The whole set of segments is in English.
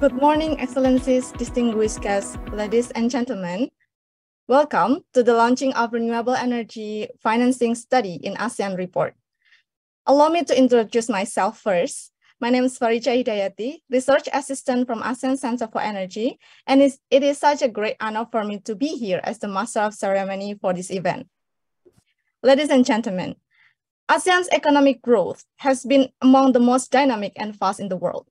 Good morning, Excellencies, distinguished guests, ladies and gentlemen. Welcome to the launching of Renewable Energy Financing Study in ASEAN report. Allow me to introduce myself first. My name is Faricha Hidayati, Research Assistant from ASEAN Center for Energy, and it is such a great honor for me to be here as the Master of Ceremony for this event. Ladies and gentlemen, ASEAN's economic growth has been among the most dynamic and fast in the world.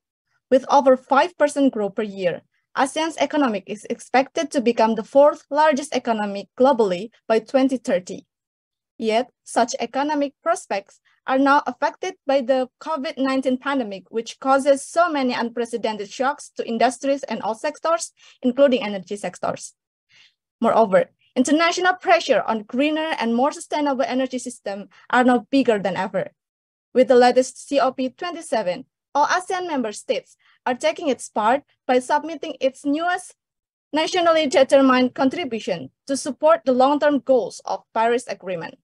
With over 5% growth per year, ASEAN's economic is expected to become the fourth largest economy globally by 2030. Yet, such economic prospects are now affected by the COVID-19 pandemic, which causes so many unprecedented shocks to industries and all sectors, including energy sectors. Moreover, international pressure on greener and more sustainable energy systems are now bigger than ever. With the latest COP27, all ASEAN member states are taking its part by submitting its newest nationally determined contribution to support the long-term goals of Paris Agreement.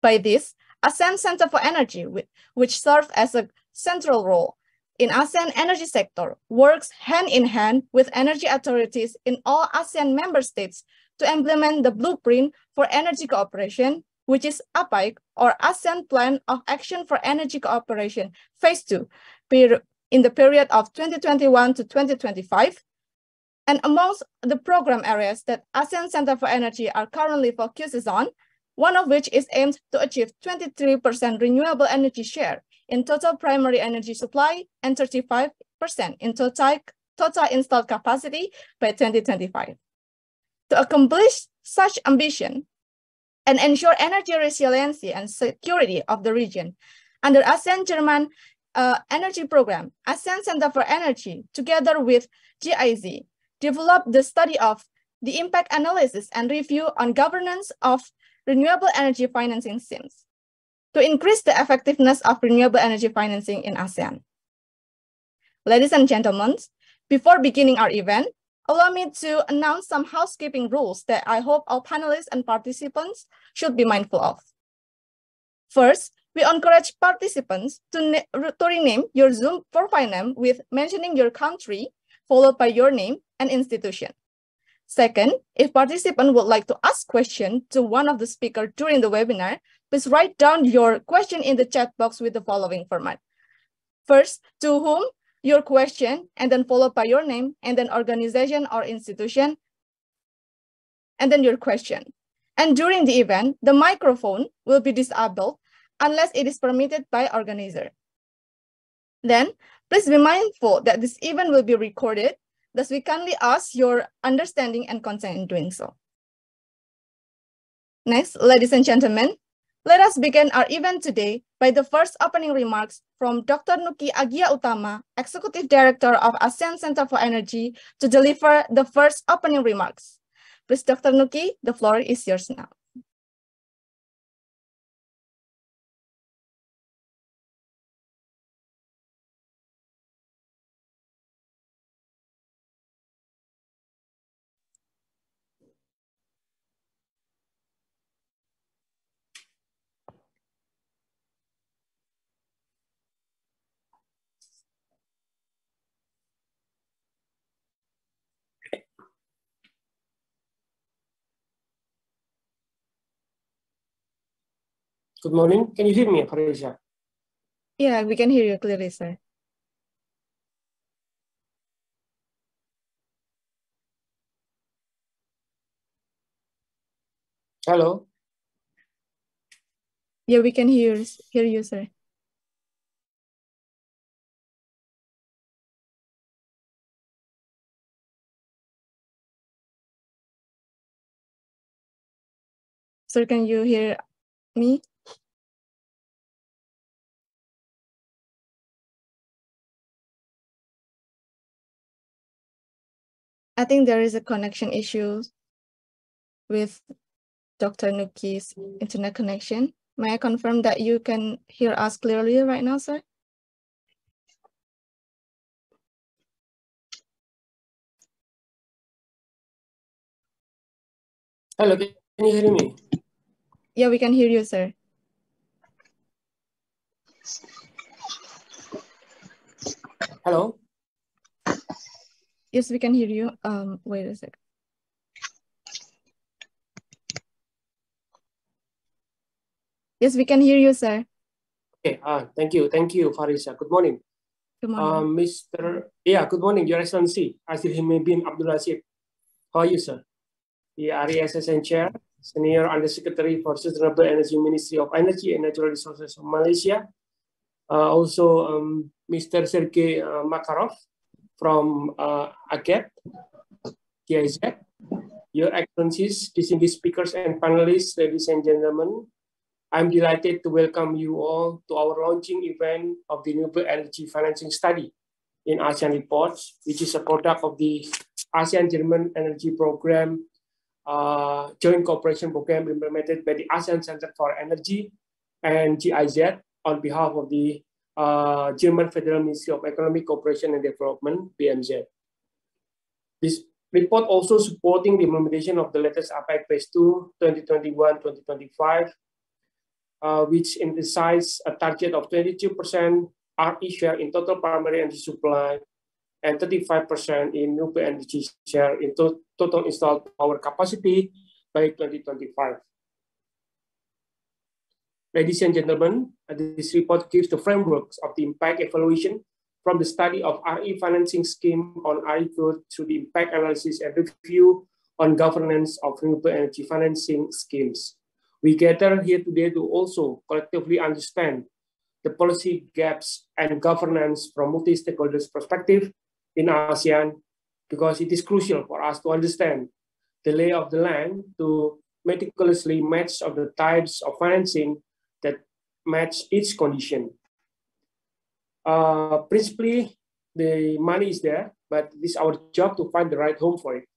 By this, ASEAN Center for Energy, which serves as a central role in ASEAN energy sector, works hand in hand with energy authorities in all ASEAN member states to implement the blueprint for energy cooperation, which is APAIC, or ASEAN Plan of Action for Energy Cooperation, Phase 2, in the period of 2021 to 2025. And amongst the program areas that ASEAN Center for Energy are currently focuses on, one of which is aimed to achieve 23% renewable energy share in total primary energy supply and 35% in total installed capacity by 2025. To accomplish such ambition and ensure energy resiliency and security of the region, under ASEAN-German Energy Program, ASEAN Center for Energy, together with GIZ, developed the study of the impact analysis and review on governance of renewable energy financing schemes to increase the effectiveness of renewable energy financing in ASEAN. Ladies and gentlemen, before beginning our event, allow me to announce some housekeeping rules that I hope all panelists and participants should be mindful of. First, we encourage participants to rename your Zoom profile name with mentioning your country, followed by your name and institution. Second, if participants would like to ask questions to one of the speakers during the webinar, please write down your question in the chat box with the following format. First, to whom your question, and then followed by your name, and then organization or institution, and then your question. And during the event, the microphone will be disabled unless it is permitted by organizer. Then, please be mindful that this event will be recorded, thus we kindly ask your understanding and consent in doing so. Next, ladies and gentlemen, let us begin our event today by the first opening remarks from Dr. Nuki Agia Utama, Executive Director of ASEAN Center for Energy, to deliver the first opening remarks. Please, Dr. Nuki, the floor is yours now. Good morning. Can you hear me, Faricha? Yeah, we can hear you clearly, sir. Hello? Yeah, we can hear you, sir. Sir, can you hear me? I think there is a connection issue with Dr. Nuki's internet connection. May I confirm that you can hear us clearly right now, sir? Hello, can you hear me? Yeah, we can hear you, sir. Hello? Yes, we can hear you. Wait a second. Yes, we can hear you, sir. Okay, thank you, Farisha. Good morning. Good morning. Good morning, Your Excellency. Azilhime bin Abdul Rashid. How are you, sir? The ASEAN Chair, Senior Undersecretary for Sustainable Energy, Ministry of Energy and Natural Resources of Malaysia. Also, Mr. Sergey Makarov from AGET, GIZ. Your Excellencies, distinguished speakers and panelists, ladies and gentlemen, I'm delighted to welcome you all to our launching event of the Renewable Energy Financing Study in ASEAN Reports, which is a product of the ASEAN-German Energy Program, joint cooperation program implemented by the ASEAN Center for Energy and GIZ on behalf of the German Federal Ministry of Economic Cooperation and Development, BMZ. This report also supporting the implementation of the latest APEC Phase 2, 2021-2025, which emphasized a target of 22% RE share in total primary energy supply and 35% in renewable energy share in total installed power capacity by 2025. Ladies and gentlemen, this report gives the frameworks of the impact evaluation from the study of RE financing scheme on RE growth through the impact analysis and review on governance of renewable energy financing schemes. We gather here today to also collectively understand the policy gaps and governance from multi-stakeholders perspective in ASEAN, because it is crucial for us to understand the lay of the land to meticulously match of the types of financing that match each condition. Principally, the money is there, but it is our job to find the right home for it.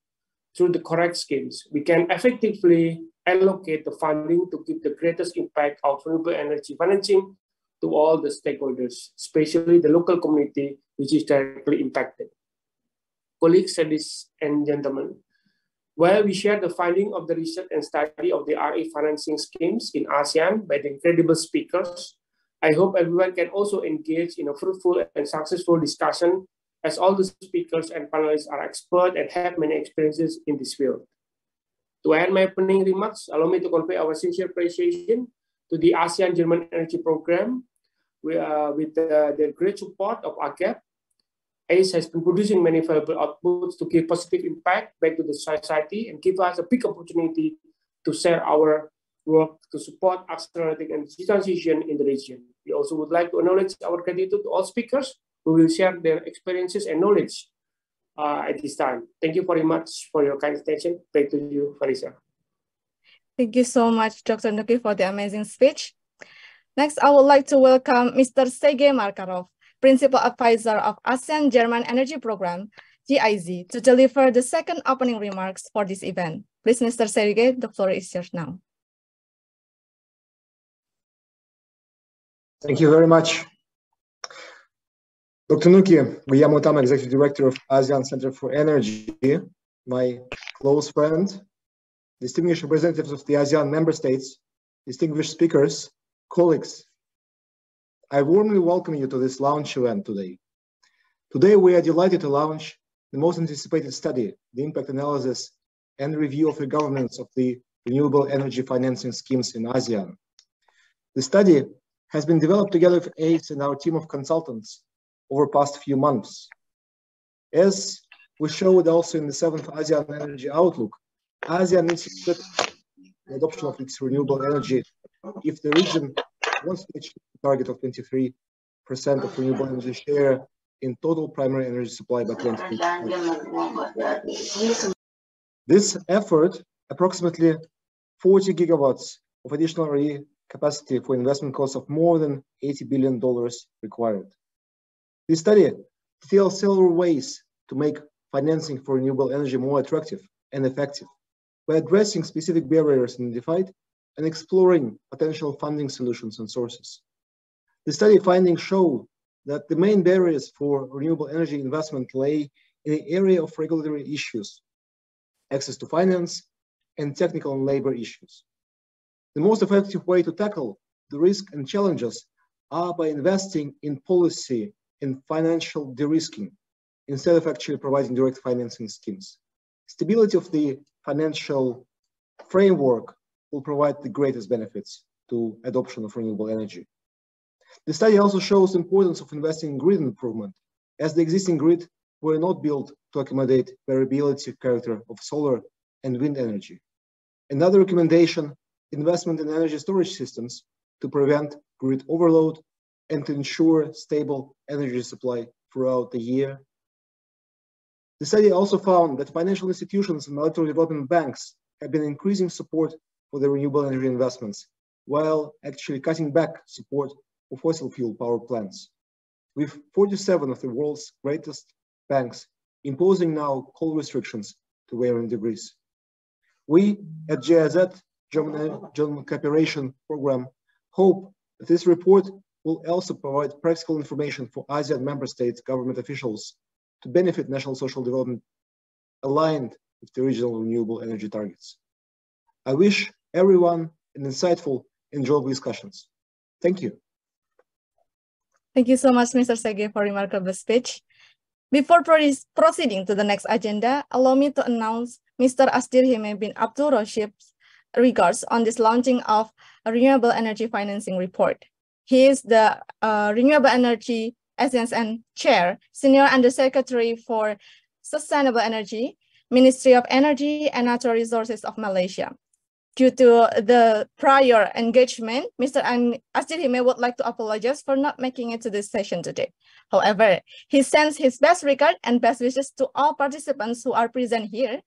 Through the correct schemes, we can effectively allocate the funding to give the greatest impact of renewable energy financing to all the stakeholders, especially the local community, which is directly impacted. Colleagues, ladies and gentlemen, while we share the finding of the research and study of the RE financing schemes in ASEAN by the incredible speakers, I hope everyone can also engage in a fruitful and successful discussion, as all the speakers and panelists are experts and have many experiences in this field. To end my opening remarks, allow me to convey our sincere appreciation to the ASEAN-German Energy Program with the great support of AGEP. ACE has been producing many valuable outputs to give positive impact back to the society and give us a big opportunity to share our work to support accelerating energy transition in the region. We also would like to acknowledge our gratitude to all speakers who will share their experiences and knowledge at this time. Thank you very much for your kind attention. Back to you, Farisha. Thank you so much, Dr. Nuki, for the amazing speech. Next, I would like to welcome Mr. Sergey Makarov, Principal Advisor of ASEAN German Energy Program, GIZ, to deliver the second opening remarks for this event. Please, Mr. Sergey, the floor is yours now. Thank you very much. Dr. Nuki Guillermo, Executive Director of ASEAN Center for Energy, my close friend, distinguished representatives of the ASEAN member states, distinguished speakers, colleagues, I warmly welcome you to this launch event today. Today, we are delighted to launch the most anticipated study, the impact analysis and review of the governance of the renewable energy financing schemes in ASEAN. The study has been developed together with ACE and our team of consultants over the past few months. As we showed also in the 7th ASEAN Energy Outlook, ASEAN needs to split the adoption of its renewable energy if the region wants to achieve the target of 23% of renewable energy share in total primary energy supply by 2025. This effort, approximately 40 gigawatts of additional RE capacity for investment costs of more than $80 billion required. This study details several ways to make financing for renewable energy more attractive and effective by addressing specific barriers identified and exploring potential funding solutions and sources. The study findings show that the main barriers for renewable energy investment lay in the area of regulatory issues, access to finance, and technical and labor issues. The most effective way to tackle the risk and challenges are by investing in policy and financial de-risking instead of actually providing direct financing schemes. Stability of the financial framework will provide the greatest benefits to adoption of renewable energy. The study also shows the importance of investing in grid improvement, as the existing grid were not built to accommodate variability character of solar and wind energy. Another recommendation, investment in energy storage systems to prevent grid overload and to ensure stable energy supply throughout the year. The study also found that financial institutions and bilateral development banks have been increasing support for the renewable energy investments, while actually cutting back support for fossil fuel power plants, with 47 of the world's greatest banks imposing now coal restrictions to varying degrees. We at GIZ, German Cooperation Program, hope that this report will also provide practical information for ASEAN member states government officials to benefit national social development aligned with the regional renewable energy targets. I wish everyone an insightful, enjoyable discussions. Thank you. Thank you so much, Mr. Sege, for a remarkable speech. Before proceeding to the next agenda, allow me to announce Mr. Asdir Hime bin Abdul Rashid's regards on this launching of a renewable energy financing report. He is the Renewable Energy ASEAN Chair, Senior Undersecretary for Sustainable Energy, Ministry of Energy and Natural Resources of Malaysia. Due to the prior engagement, Mr. Asdir Hime would like to apologize for not making it to this session today. However, he sends his best regard and best wishes to all participants who are present here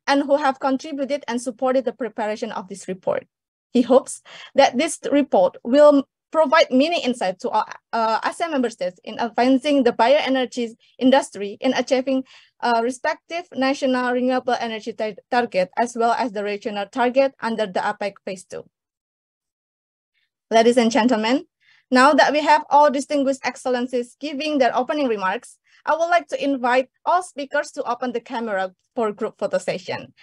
and who have contributed and supported the preparation of this report. He hopes that this report will provide many insight to our ASEAN member states in advancing the bioenergy industry in achieving respective national renewable energy target as well as the regional target under the APEC Phase 2. Ladies and gentlemen, now that we have all distinguished excellencies giving their opening remarks, I would like to invite all speakers to open the camera for group photo session.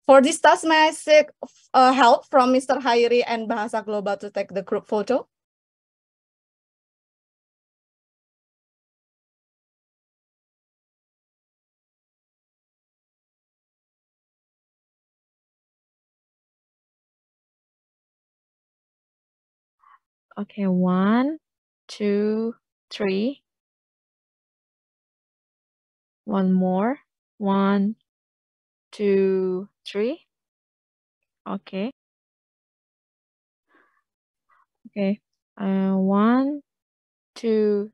For this task, may I seek help from Mr. Hairi and Bahasa Global to take the group photo? Okay, 1, 2, 3. One more. 1, 2, 3. Okay. Okay. 1, 2,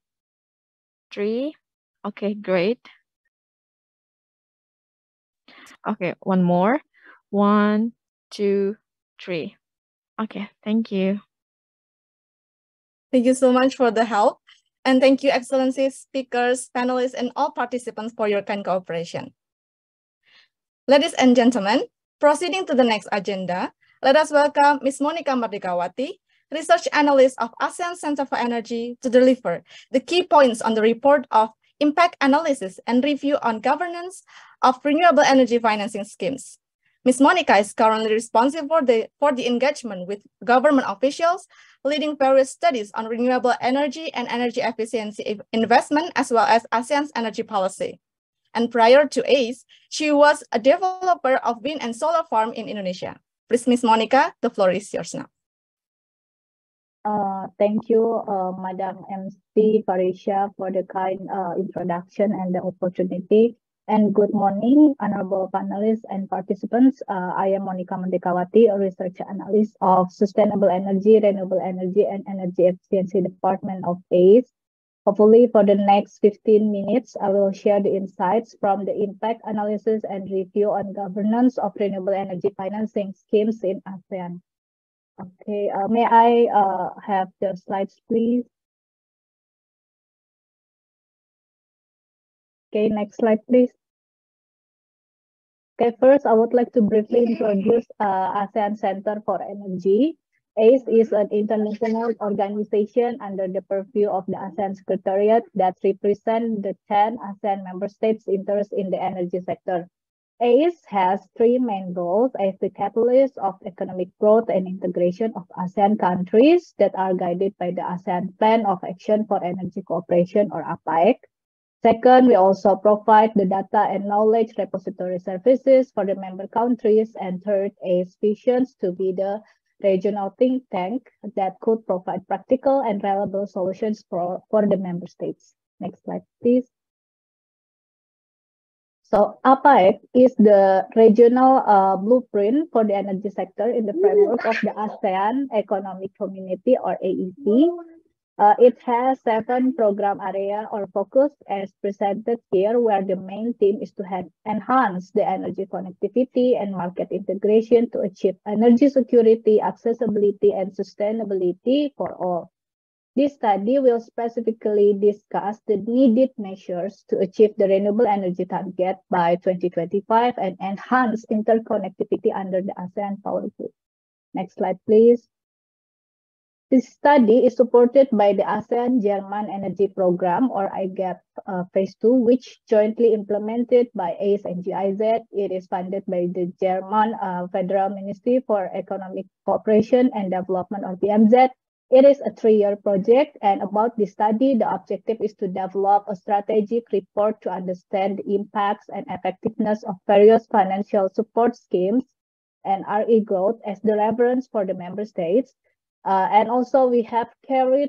3. Okay, great. Okay, one more. 1, 2, 3. Okay, thank you. Thank you so much for the help. And thank you, excellencies, speakers, panelists, and all participants for your kind cooperation. Ladies and gentlemen, proceeding to the next agenda, let us welcome Ms. Monica Mardikawati, Research Analyst of ASEAN Center for Energy, to deliver the key points on the report of Impact Analysis and Review on Governance of Renewable Energy Financing Schemes. Ms. Monica is currently responsible for the engagement with government officials, leading various studies on renewable energy and energy efficiency investment, as well as ASEAN's energy policy. And prior to ACE, she was a developer of wind and solar farm in Indonesia. Please, Ms. Monica, the floor is yours now. Thank you, Madam MC Farisha, for the kind introduction and the opportunity. And good morning, honorable panelists and participants. I am Monica Mardikawati, a research analyst of Sustainable Energy, Renewable Energy, and Energy Efficiency Department of ACE. Hopefully, for the next 15 minutes, I will share the insights from the impact analysis and review on governance of renewable energy financing schemes in ASEAN. Okay, may I have the slides, please? Okay, next slide, please. Okay, first, I would like to briefly introduce ASEAN Center for Energy. ACE is an international organization under the purview of the ASEAN Secretariat that represents the 10 ASEAN member states' interests in the energy sector. ACE has three main goals as the catalyst of economic growth and integration of ASEAN countries that are guided by the ASEAN Plan of Action for Energy Cooperation, or APAEC. Second, we also provide the data and knowledge repository services for the member countries. And third is visions to be the regional think tank that could provide practical and reliable solutions for the member states. Next slide, please. So APEC is the regional blueprint for the energy sector in the framework of the ASEAN Economic Community, or AEC. It has 7 program area or focus as presented here, where the main theme is to enhance the energy connectivity and market integration to achieve energy security, accessibility, and sustainability for all. This study will specifically discuss the needed measures to achieve the renewable energy target by 2025 and enhance interconnectivity under the ASEAN policy. Next slide, please. This study is supported by the ASEAN German Energy Program, or IGAP Phase 2, which jointly implemented by ACE and GIZ. It is funded by the German Federal Ministry for Economic Cooperation and Development, or BMZ. It is a 3-year project, and about this study, the objective is to develop a strategic report to understand the impacts and effectiveness of various financial support schemes and RE growth as the reference for the member states. And also we have carried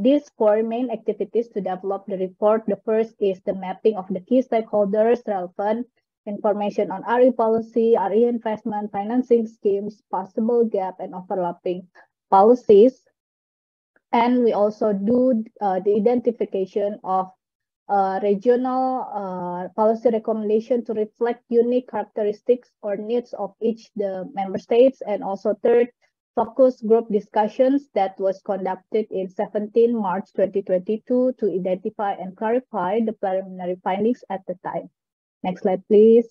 these 4 main activities to develop the report. The first is the mapping of the key stakeholders, relevant information on RE policy, RE investment, financing schemes, possible gap and overlapping policies. And we also do the identification of regional policy recommendation to reflect unique characteristics or needs of each the member states. And also third, focus group discussions that was conducted in 17 March 2022 to identify and clarify the preliminary findings at the time. Next slide, please.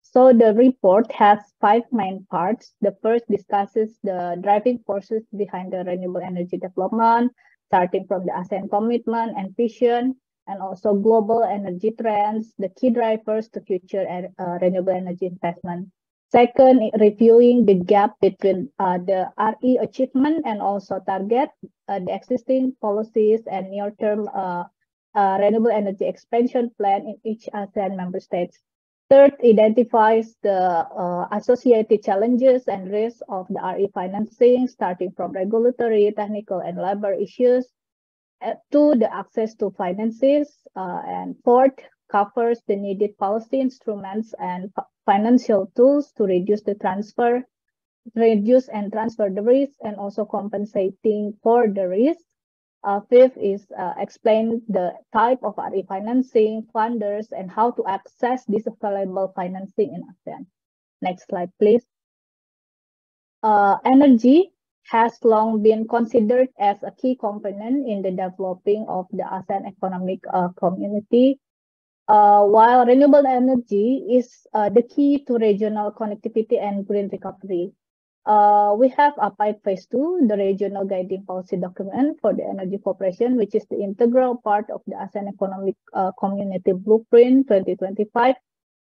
So the report has 5 main parts. The first discusses the driving forces behind the renewable energy development, starting from the ASEAN commitment and vision, and also global energy trends, the key drivers to future renewable energy investment. Second, reviewing the gap between the RE achievement and also target, the existing policies and near-term renewable energy expansion plan in each ASEAN member states. Third, identifies the associated challenges and risks of the RE financing, starting from regulatory, technical, and labor issues, to the access to finances, and fourth, covers the needed policy instruments and financial tools to reduce and transfer the risk, and also compensating for the risk. Fifth is explain the type of RE financing, funders, and how to access this available financing in ASEAN. Next slide, please. Energy has long been considered as a key component in the developing of the ASEAN economic community. While renewable energy is the key to regional connectivity and green recovery. We have APEC Phase 2, the regional guiding policy document for the energy cooperation, which is the integral part of the ASEAN Economic Community Blueprint 2025.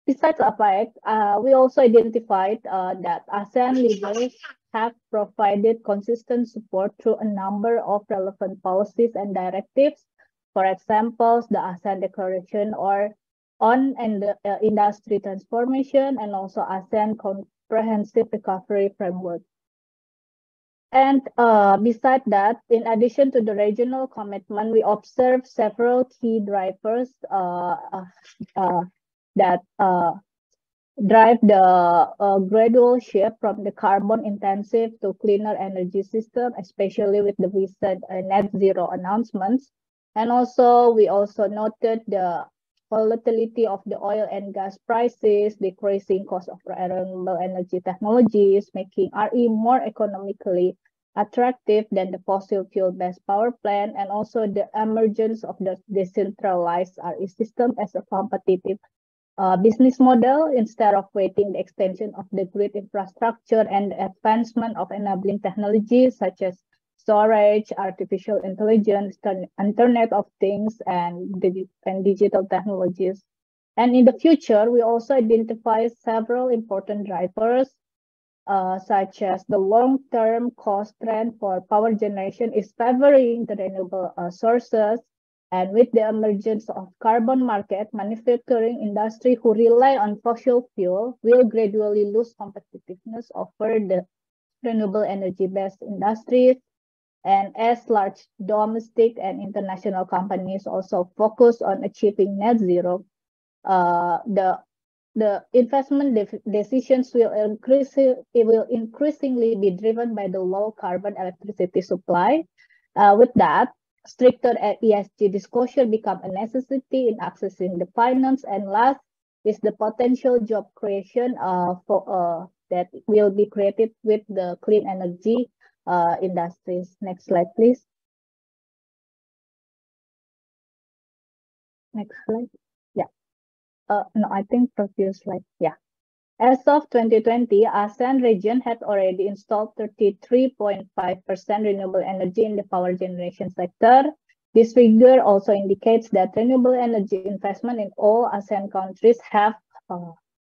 Besides APEC, we also identified that ASEAN leaders have provided consistent support through a number of relevant policies and directives. For example, the ASEAN Declaration on Industry Transformation, and also ASEAN Comprehensive Recovery Framework. And besides that, in addition to the regional commitment, we observe several key drivers that drive the gradual shift from the carbon-intensive to cleaner energy system, especially with the recent net zero announcements. And also, we also noted the volatility of the oil and gas prices, decreasing cost of renewable energy technologies, making RE more economically attractive than the fossil fuel-based power plant, and also the emergence of the decentralized RE system as a competitive business model instead of waiting the extension of the grid infrastructure and the advancement of enabling technologies such as storage, artificial intelligence, Internet of Things, and digital technologies. And in the future, we also identify several important drivers, such as the long-term cost trend for power generation is favoring the renewable sources, And with the emergence of carbon market, manufacturing industry who rely on fossil fuel will gradually lose competitiveness over the renewable energy-based industries. And as large domestic and international companies also focus on achieving net zero, the investment decisions will increasingly be driven by the low carbon electricity supply. With that, stricter ESG disclosure become a necessity in accessing the finance. And last is the potential job creation that will be created with the clean energy industries. Next slide, please. Next slide. Yeah. No, I think previous slide. Yeah. As of 2020, ASEAN region had already installed 33.5% renewable energy in the power generation sector. This figure also indicates that renewable energy investment in all ASEAN countries have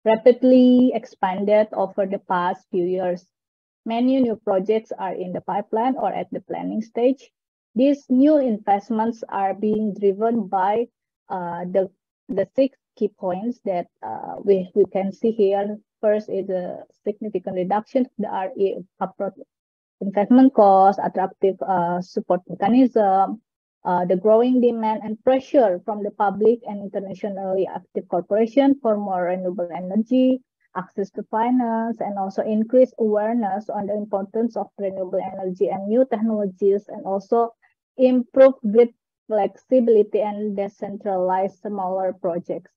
rapidly expanded over the past few years. Many new projects are in the pipeline or at the planning stage. These new investments are being driven by the 6 key points that we can see here. First is a significant reduction of the RE upfront investment cost, attractive support mechanism, the growing demand and pressure from the public and internationally active corporations for more renewable energy, access to finance, and also increased awareness on the importance of renewable energy and new technologies, and also improved grid flexibility and decentralized smaller projects.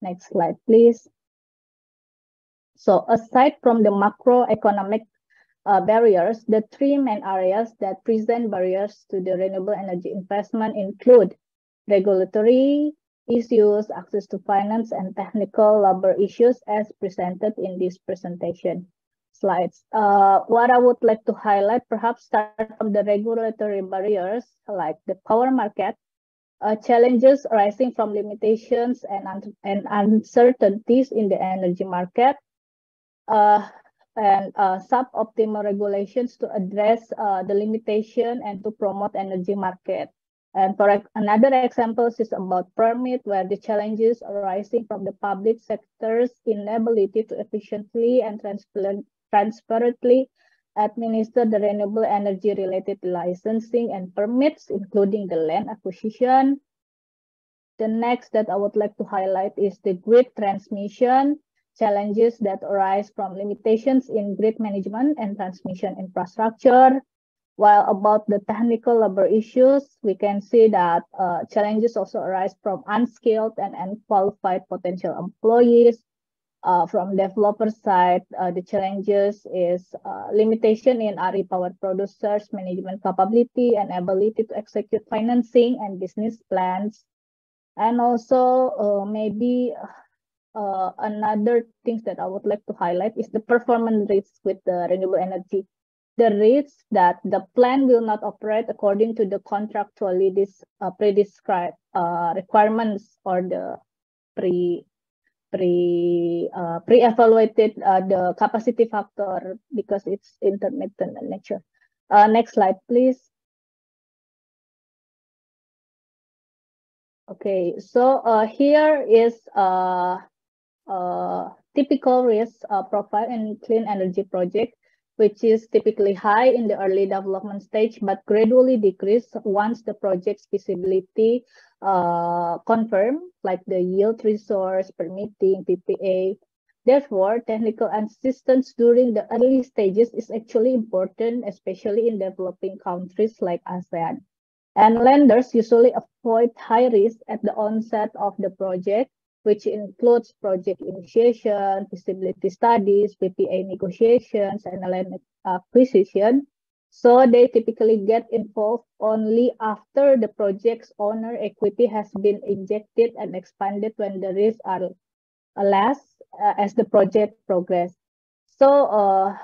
Next slide, please. So aside from the macroeconomic barriers, the 3 main areas that present barriers to the renewable energy investment include regulatory issues, access to finance, and technical labor issues as presented in this presentation slides. What I would like to highlight, perhaps start from the regulatory barriers, like the power market, challenges arising from limitations and uncertainties in the energy market, and suboptimal regulations to address the limitation and to promote energy market. And for another example is about permit, where the challenges arising from the public sector's inability to efficiently and transparently administer the renewable energy related licensing and permits, including the land acquisition. The next that I would like to highlight is the grid transmission, challenges that arise from limitations in grid management and transmission infrastructure. While about the technical labor issues, we can see that challenges also arise from unskilled and unqualified potential employees. From developer side, the challenges is limitation in RE power producers' management capability and ability to execute financing and business plans. And also maybe another thing that I would like to highlight is the performance risks with the renewable energy. The risks that the plant will not operate according to the contractually pre-described requirements or the pre-evaluated the capacity factor because it's intermittent in nature. Next slide, please. Okay, so here is typical risk profile in clean energy project, which is typically high in the early development stage, but gradually decrease once the project's feasibility confirmed, like the yield resource, permitting, PPA. Therefore, technical assistance during the early stages is actually important, especially in developing countries like ASEAN. And lenders usually avoid high risk at the onset of the project, which includes project initiation, feasibility studies, PPA negotiations, and land acquisition. So they typically get involved only after the project's owner equity has been injected and expanded when the risks are less as the project progresses. So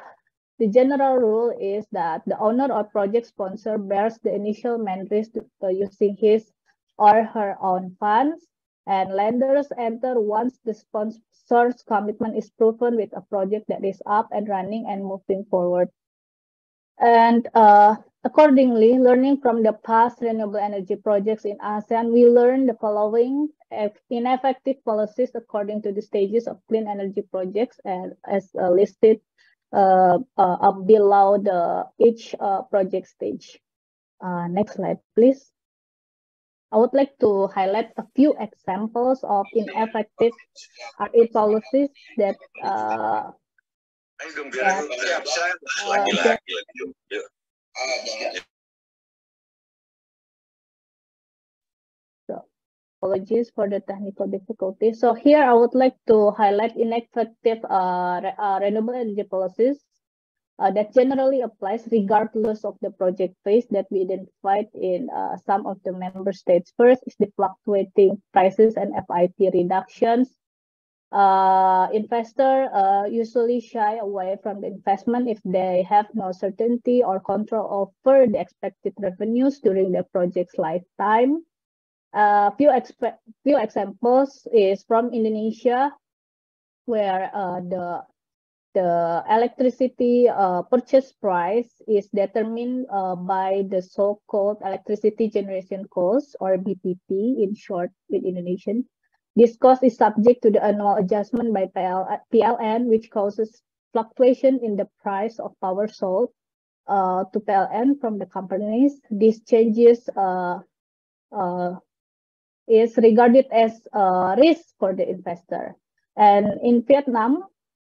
the general rule is that the owner or project sponsor bears the initial main risk using his or her own funds, and lenders enter once the sponsor's commitment is proven with a project that is up and running and moving forward. And accordingly, learning from the past renewable energy projects in ASEAN, we learned the following: ineffective policies according to the stages of clean energy projects, and as listed up below each project stage. Next slide, please. I would like to highlight a few examples of ineffective RE policies that apologies for the technical difficulty. So here I would like to highlight ineffective renewable energy policies that generally applies regardless of the project phase that we identified in some of the member states. First is the fluctuating prices and FIT reductions. Investors usually shy away from the investment if they have no certainty or control over the expected revenues during the project's lifetime. Few examples is from Indonesia, where the electricity purchase price is determined by the so-called electricity generation cost, or BPP in short with Indonesian. This cost is subject to the annual adjustment by PLN, which causes fluctuation in the price of power sold to PLN from the companies. These changes is regarded as a risk for the investor. And in Vietnam,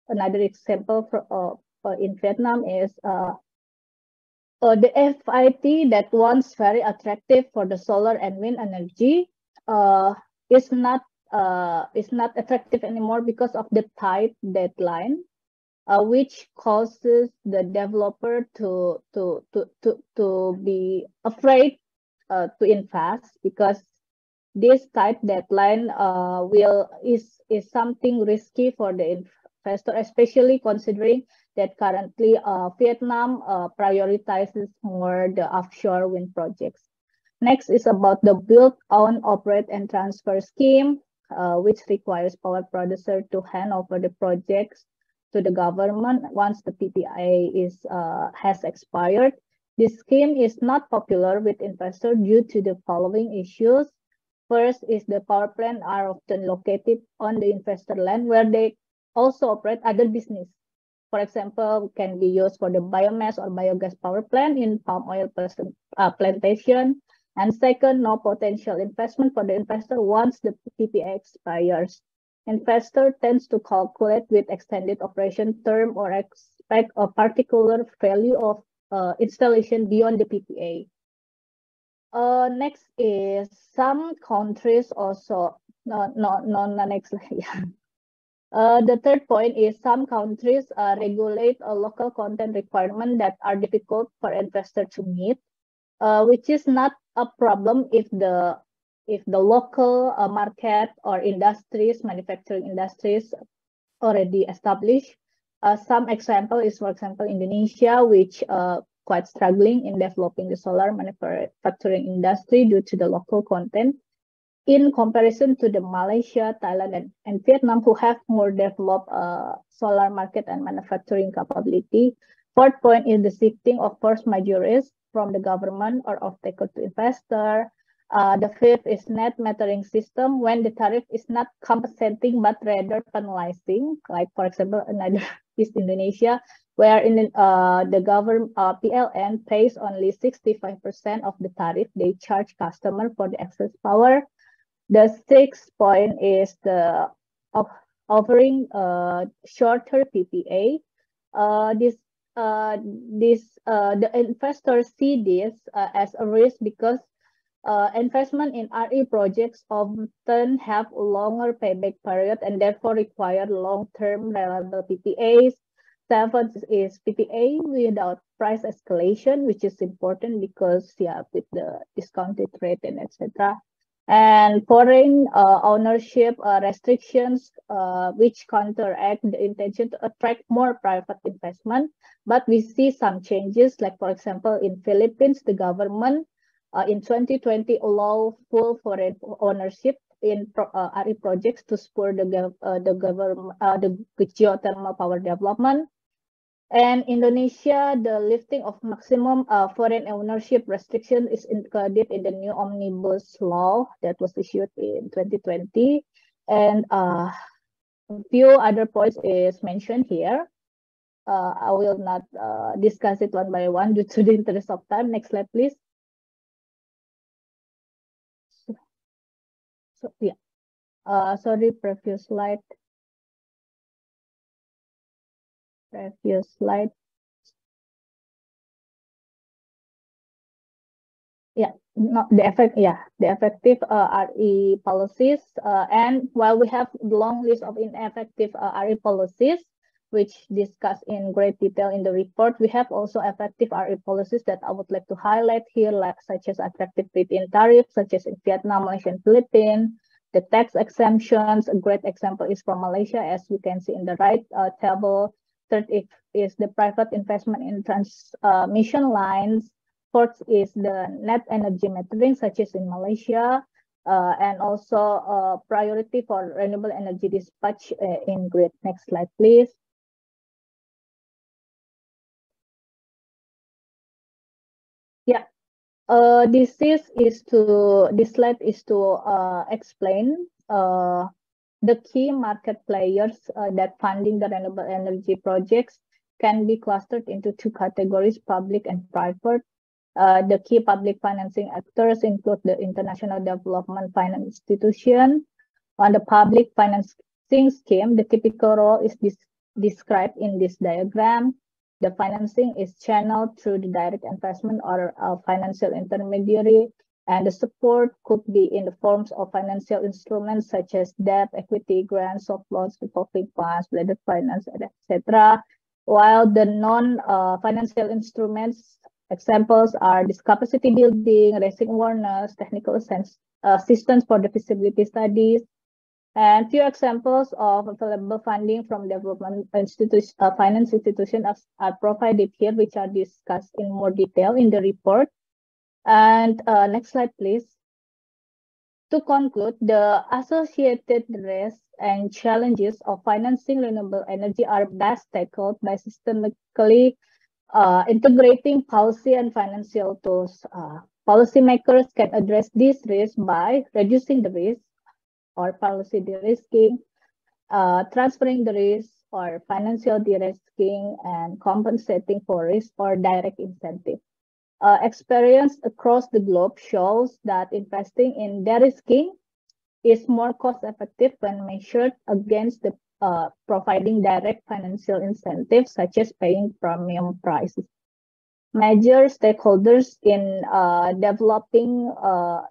another example in Vietnam is the FIT that once very attractive for the solar and wind energy is not attractive anymore because of the tight deadline, which causes the developer to be afraid to invest, because this tight deadline is something risky for the investor, especially considering that currently Vietnam prioritizes more the offshore wind projects. Next is about the build, own, operate, and transfer scheme, which requires power producer to hand over the projects to the government once the PPA has expired. This scheme is not popular with investors due to the following issues. First is the power plant are often located on the investor land where they also operate other business. For example, can be used for the biomass or biogas power plant in palm oil plantation. And second, no potential investment for the investor once the PPA expires. Investor tends to calculate with extended operation term or expect a particular value of installation beyond the PPA. Next is some countries also, next. The third point is some countries regulate a local content requirement that are difficult for investors to meet, which is not a problem if the local market or industries, manufacturing industries already established. Some example is, for example, Indonesia, which quite struggling in developing the solar manufacturing industry due to the local content, in comparison to the Malaysia, Thailand, and Vietnam, who have more developed solar market and manufacturing capability. Fourth point is the shifting of force majeure from the government or off-taker to investor. The fifth is net metering system, when the tariff is not compensating but rather penalizing, like for example another is Indonesia, where in the government PLN pays only 65% of the tariff they charge customer for the excess power. The sixth point is the offering shorter PPA. The investors see this as a risk because investment in RE projects often have a longer payback period and therefore require long-term reliable PPAs. Seventh is PPA without price escalation, which is important because with the discounted rate and etc. And foreign ownership restrictions, which counteract the intention to attract more private investment. But we see some changes, like for example in Philippines, the government in 2020 allow full foreign ownership in RE projects to spur the geothermal power development. And Indonesia, the lifting of maximum foreign ownership restriction is included in the new omnibus law that was issued in 2020. And a few other points is mentioned here. I will not discuss it one by one due to the interest of time. Next slide, please. So yeah, sorry, previous slide. Previous slide. Yeah, not the effect. Yeah, the effective RE policies. And while we have the long list of ineffective RE policies, which discussed in great detail in the report, we have also effective RE policies that I would like to highlight here, like such as attractive feed-in tariffs, such as in Vietnam, Malaysia, and Philippines. The tax exemptions, a great example is from Malaysia, as you can see in the right table. Third is the private investment in transmission lines. Fourth is the net energy metering, such as in Malaysia, and also priority for renewable energy dispatch in grid. Next slide, please. Yeah, this slide is to explain the key market players that funding the renewable energy projects can be clustered into two categories, public and private. The key public financing actors include the International Development Finance Institution. On the public financing scheme, the typical role is described in this diagram. The financing is channeled through the direct investment or a financial intermediary, and the support could be in the forms of financial instruments such as debt, equity, grants, soft loans, revolving funds, blended finance, etc. While the non-financial instruments examples are this capacity building, raising awareness, technical assistance for the feasibility studies, and few examples of available funding from development finance institutions are provided here, which are discussed in more detail in the report. And next slide, please. To conclude, the associated risks and challenges of financing renewable energy are best tackled by systemically integrating policy and financial tools. Policymakers can address these risks by reducing the risk or policy de-risking, transferring the risk or financial de-risking, and compensating for risk or direct incentive. Experience across the globe shows that investing in de-risking is more cost-effective when measured against the providing direct financial incentives, such as paying premium prices. Major stakeholders in developing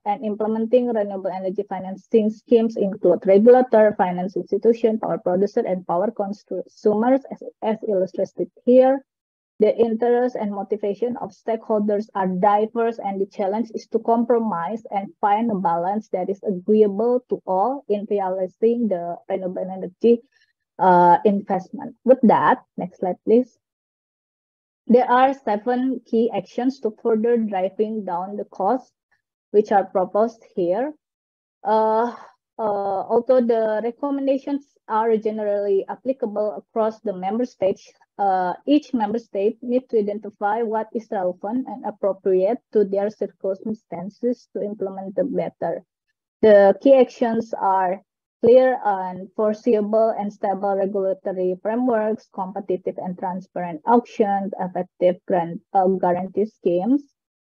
and implementing renewable energy financing schemes include regulator, finance institution, power producer, and power consumers, as illustrated here. The interest and motivation of stakeholders are diverse, and the challenge is to compromise and find a balance that is agreeable to all in realizing the renewable energy investment. With that, next slide, please. There are 7 key actions to further driving down the costs, which are proposed here. Although the recommendations are generally applicable across the member states, each member state needs to identify what is relevant and appropriate to their circumstances to implement them better. The key actions are clear and foreseeable and stable regulatory frameworks, competitive and transparent auctions, effective grant guarantee schemes,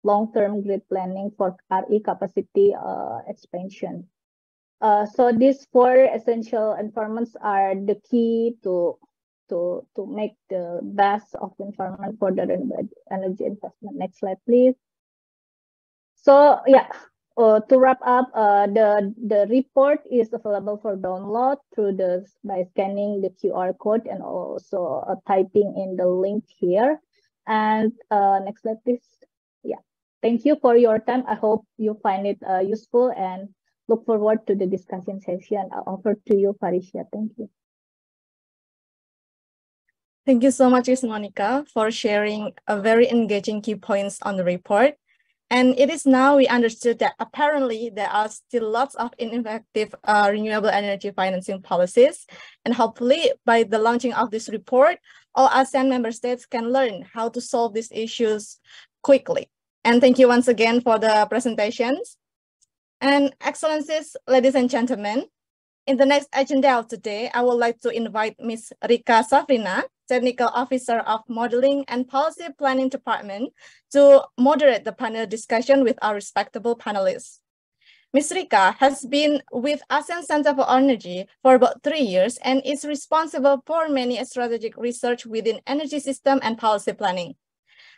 long-term grid planning for RE capacity expansion. So these 4 essential environments are the key to make the best of the environment for the renewable energy investment. Next slide, please. So yeah, to wrap up, the report is available for download by scanning the QR code and also typing in the link here. And next slide, please. Yeah, thank you for your time. I hope you find it useful and look forward to the discussion session. I'll offer to you, Farisha. Thank you. Thank you so much, Ms. Monica, for sharing a very engaging key points on the report. And it is now we understood that apparently there are still lots of ineffective renewable energy financing policies. And hopefully by the launching of this report, all ASEAN member states can learn how to solve these issues quickly. And thank you once again for the presentations. And Excellencies, ladies and gentlemen, in the next agenda of today, I would like to invite Ms. Rika Safrina, Technical Officer of Modeling and Policy Planning Department, to moderate the panel discussion with our respectable panelists. Ms. Rika has been with ASEAN Center for Energy for about 3 years and is responsible for many strategic research within energy system and policy planning.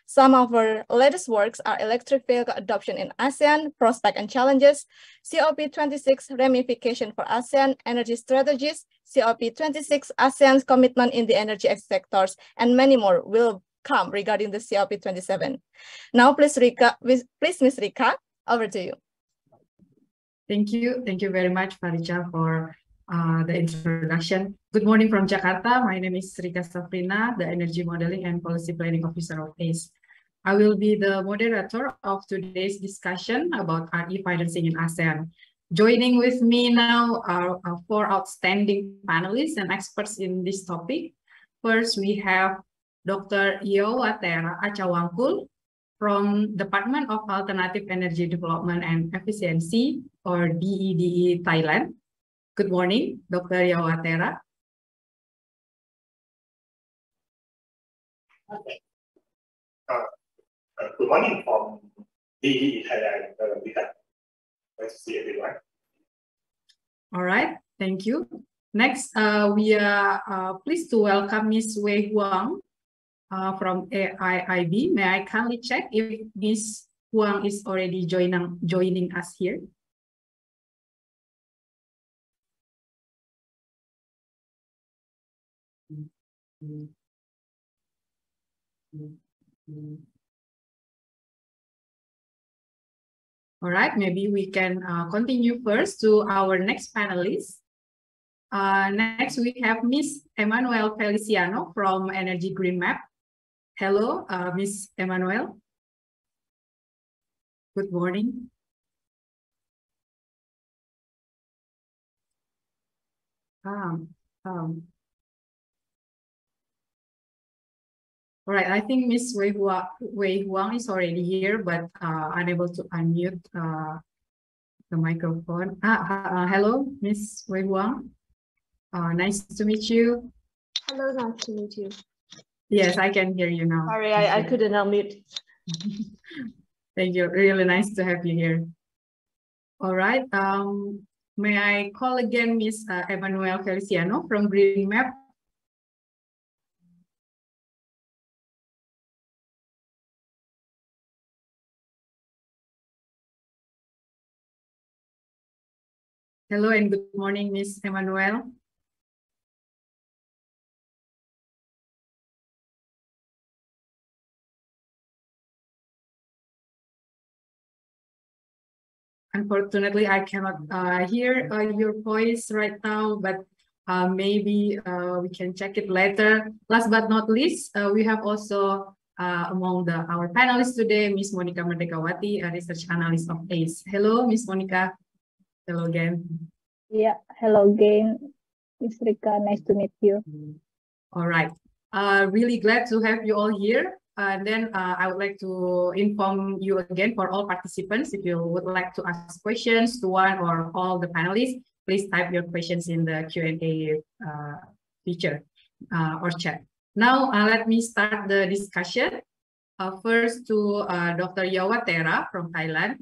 Some of her latest works are electric vehicle adoption in ASEAN, prospects and challenges, COP26 ramification for ASEAN energy strategies, COP26 ASEAN's commitment in the energy sectors, and many more will come regarding the COP27. Now, please, Ms. Rika, over to you. Thank you very much, Faricha, for the introduction. Good morning from Jakarta. My name is Rika Safrina, the Energy Modeling and Policy Planning Officer of ACE. I will be the moderator of today's discussion about RE financing in ASEAN. Joining with me now are 4 outstanding panelists and experts in this topic. First, we have Dr. Yowatera Achawangkul from Department of Alternative Energy Development and Efficiency, or DEDE, Thailand. Good morning, Dr. Yowatera. Okay. Good morning from DEDE, Thailand. Nice to see everyone. All right, thank you. Next, we are pleased to welcome Ms. Wei Huang from AIIB. May I kindly check if Ms. Huang is already joining us here? All right, maybe we can continue first to our next panelist. Next, we have Ms. Emmanuel Feliciano from Energy Green Map. Hello, Ms. Emmanuel. Good morning. All right, I think Ms. Wei Huang is already here, but unable to unmute the microphone. Hello, Ms. Wei Huang. Nice to meet you. Hello, nice to meet you. Yes, I can hear you now. Sorry, I couldn't unmute. Thank you. Really nice to have you here. All right. May I call again Ms. Emmanuel Feliciano from Green Map? Hello and good morning, Ms. Emmanuel. Unfortunately, I cannot hear your voice right now, but maybe we can check it later. Last but not least, we have also among our panelists today, Ms. Monica Merdekawati, a research analyst of ACE. Hello, Ms. Monica. Hello again. Yeah, hello again, Ms. Rika. Nice to meet you. All right. Really glad to have you all here. And then I would like to inform you again for all participants, if you would like to ask questions to one or all the panelists, please type your questions in the Q&A feature or chat. Now, let me start the discussion. First to Dr. Yowatera from Thailand.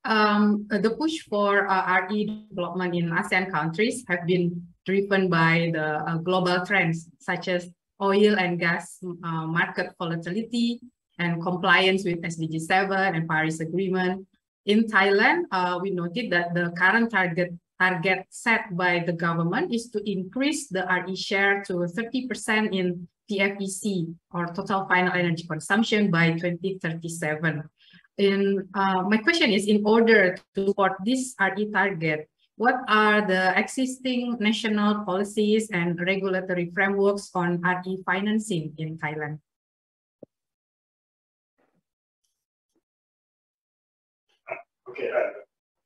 The push for RE development in ASEAN countries have been driven by the global trends such as oil and gas market volatility and compliance with SDG 7 and Paris Agreement. In Thailand, we noted that the current target set by the government is to increase the RE share to 30% in TFEC, or total final energy consumption, by 2037. My question is, in order to support this RE target, what are the existing national policies and regulatory frameworks on RE financing in Thailand? Okay,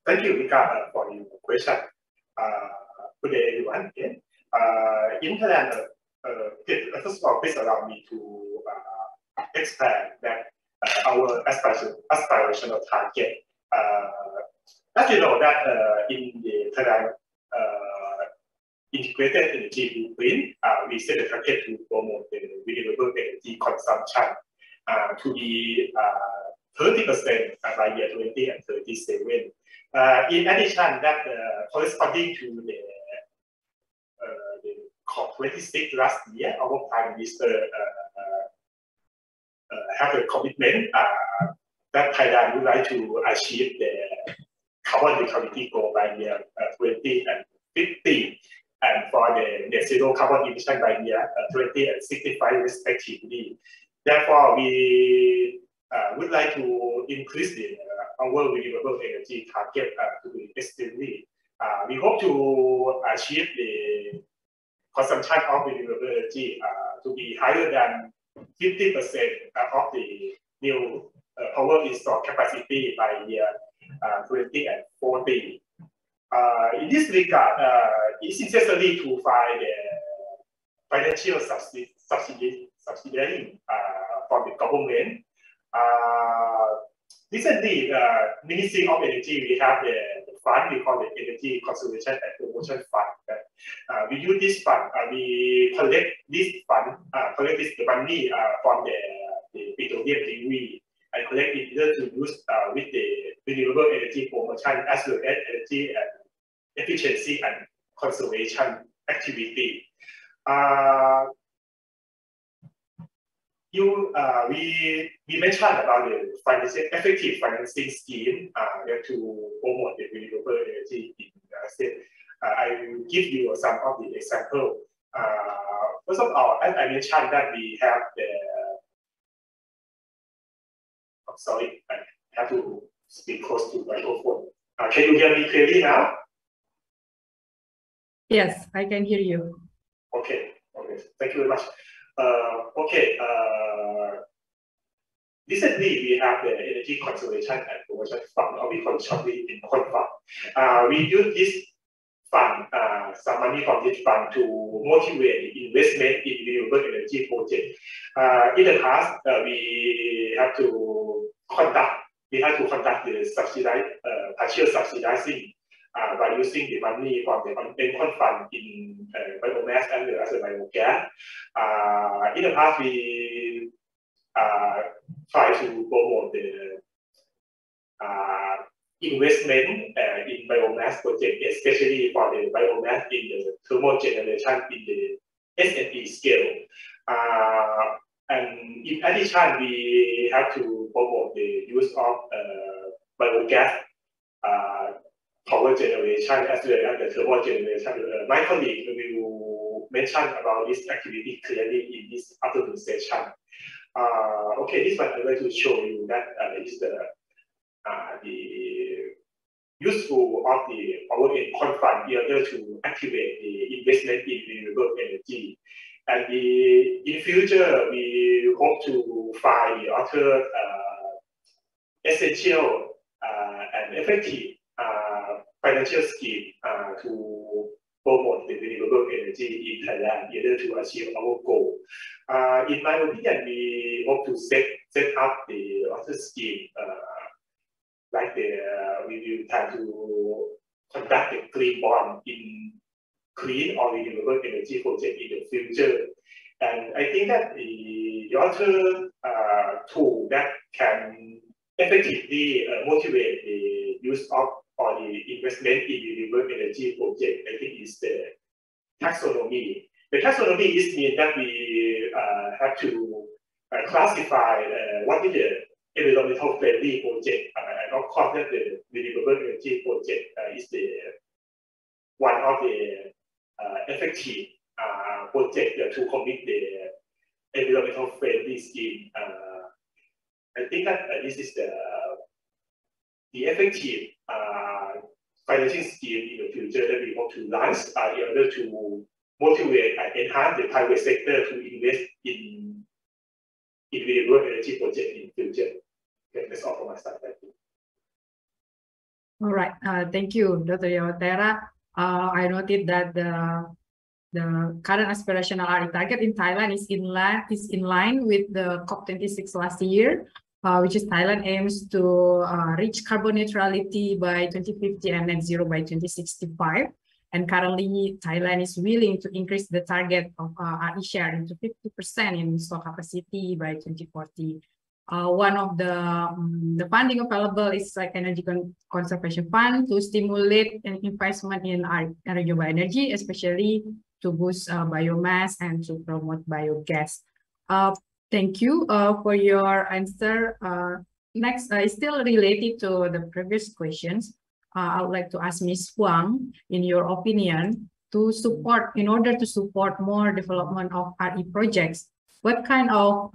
thank you, Mika, for your question. Good day, everyone. Okay. In Thailand, first of all, please allow me to expand that our aspirational target. As you know, that in the Thailand integrated energy blueprint, we set a target to promote the renewable energy consumption to be 30% by year 20 and 37. In addition, that corresponding to the COP26 last year, our Prime Minister have a commitment that Thailand would like to achieve the carbon neutrality goal by year 20 and 50, and for the net zero carbon emission by year 20 and 65 respectively. Therefore, we would like to increase our renewable energy target to be extremely. We hope to achieve the consumption of renewable energy to be higher than 50% of the new power installed capacity by year 20 and 40. In this regard, it's necessary to find financial subsidy from the government. Recently, Ministry of Energy, we have the fund we call the Energy Conservation and Promotion Fund. We use this fund. We collect this fund, collect this money from the petroleum delivery, and collect it either to use with the renewable energy promotion as well as energy and efficiency and conservation activity. We mentioned about the effective financing scheme to promote the renewable energy in ASEAN. I will give you some of the examples. First of all, as I mentioned that we have the, sorry, I have to speak close to the microphone. Can you hear me clearly now? Yes, I can hear you. Okay, thank you very much. Recently, we have the Energy Conservation and Promotion Fund, or we call it shortly in Fund. We use this fund, some money from this fund to motivate the investment in renewable energy projects. In the past, we have to conduct the subsidized, partial subsidizing by using the money from the pension fund in biomass and as a biogas. In the past, we try to promote the investment in biomass project, especially for the biomass in the thermal generation in the SME scale. And in addition, we have to promote the use of biogas power generation as well as the thermal generation. My colleague will mention about this activity clearly in this afternoon session. Okay, this one I'm going to show you that is the useful of the power in fund in order to activate the investment in renewable energy. And in future, we hope to find the other essential and effective financial scheme to promote the renewable energy in Thailand in order to achieve our goal. In my opinion, we hope to set up the other scheme like we will try to conduct a green bond in clean or renewable energy project in the future. And I think that the other tool that can effectively motivate the use of or the investment in renewable energy project, I think is the taxonomy. The taxonomy is mean that we have to classify what is the environmental friendly project, and of course that the renewable energy project is the one of the effective project to commit the environmental friendly scheme. I think that this is the effective financing scheme in the future that we want to launch in order to motivate and enhance the private sector to invest in renewable energy project in the future. Okay, that's all from my side. Thank you. All right. Thank you, Dr. Yawatera. I noted that the current aspirational RE target in Thailand is in line with the COP26 last year, which is Thailand aims to reach carbon neutrality by 2050 and net zero by 2065. And currently, Thailand is willing to increase the target of RE share into 50% in installed capacity by 2040. One of the funding available is like energy conservation fund to stimulate an investment in renewable energy, especially to boost biomass and to promote biogas. Thank you for your answer. Next, still related to the previous questions, I would like to ask Ms. Huang, in your opinion, in order to support more development of RE projects, what kind of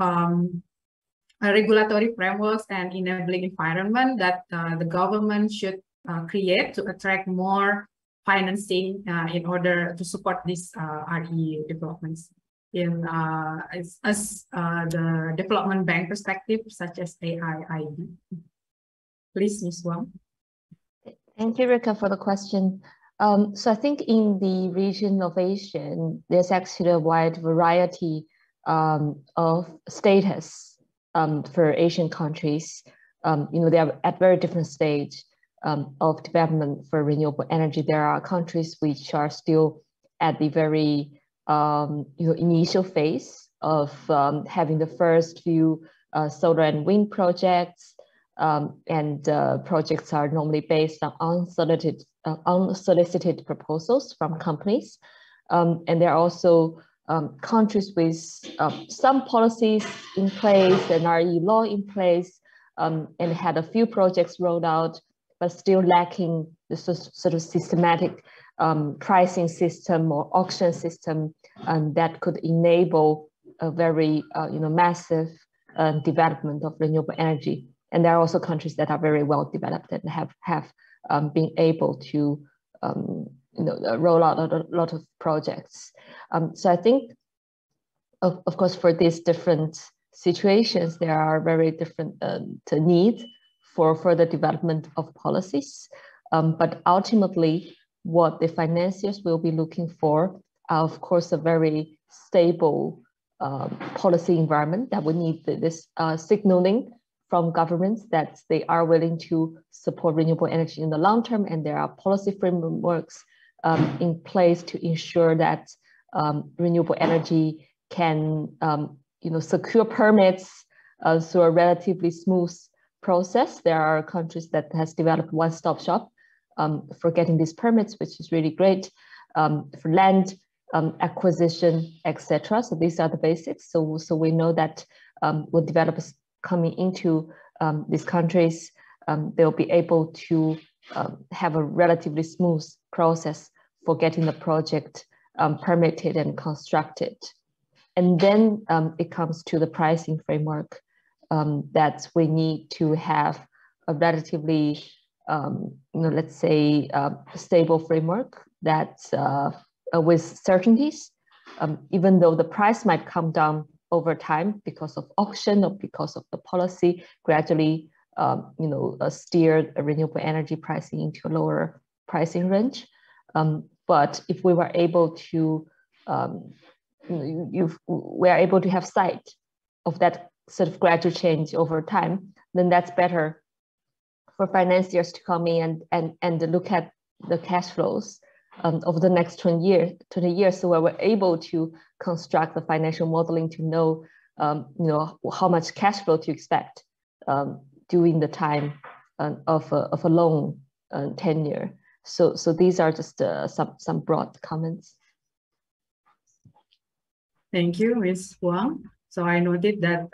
regulatory frameworks and enabling environment that the government should create to attract more financing in order to support these RE developments in the development bank perspective, such as AIIB. Please, Ms. Wang. Thank you, Rika, for the question. So I think in the region of ASEAN, there's actually a wide variety of status for Asian countries. They are at very different stage of development for renewable energy. There are countries which are still at the very initial phase of having the first few solar and wind projects, and projects are normally based on unsolicited proposals from companies. And there are also countries with some policies in place and RE law in place, and had a few projects rolled out, but still lacking the sort of systematic pricing system or auction system that could enable a very massive development of renewable energy. And there are also countries that are very well developed and have been able to roll out a lot of projects. So I think, of course, for these different situations, there are very different needs for further development of policies. But ultimately, what the financiers will be looking for are, of course, a very stable policy environment that would need this signaling from governments that they are willing to support renewable energy in the long term, and there are policy frameworks in place to ensure that renewable energy can secure permits through a relatively smooth process. There are countries that has developed one-stop shop for getting these permits, which is really great, for land acquisition, etc. So these are the basics. So we know that with developers coming into these countries, they'll be able to have a relatively smooth process for getting the project permitted and constructed. And then it comes to the pricing framework that we need to have a relatively, let's say, stable framework that with certainties, even though the price might come down over time because of auction or because of the policy, gradually, steer renewable energy pricing into a lower pricing range. But if we were able to, we are able to have sight of that sort of gradual change over time, then that's better for financiers to come in and look at the cash flows over the next 20 years. So we're able to construct the financial modeling to know, how much cash flow to expect during the time of a long tenure. So these are just some broad comments. Thank you, Ms. Huang. So I noted that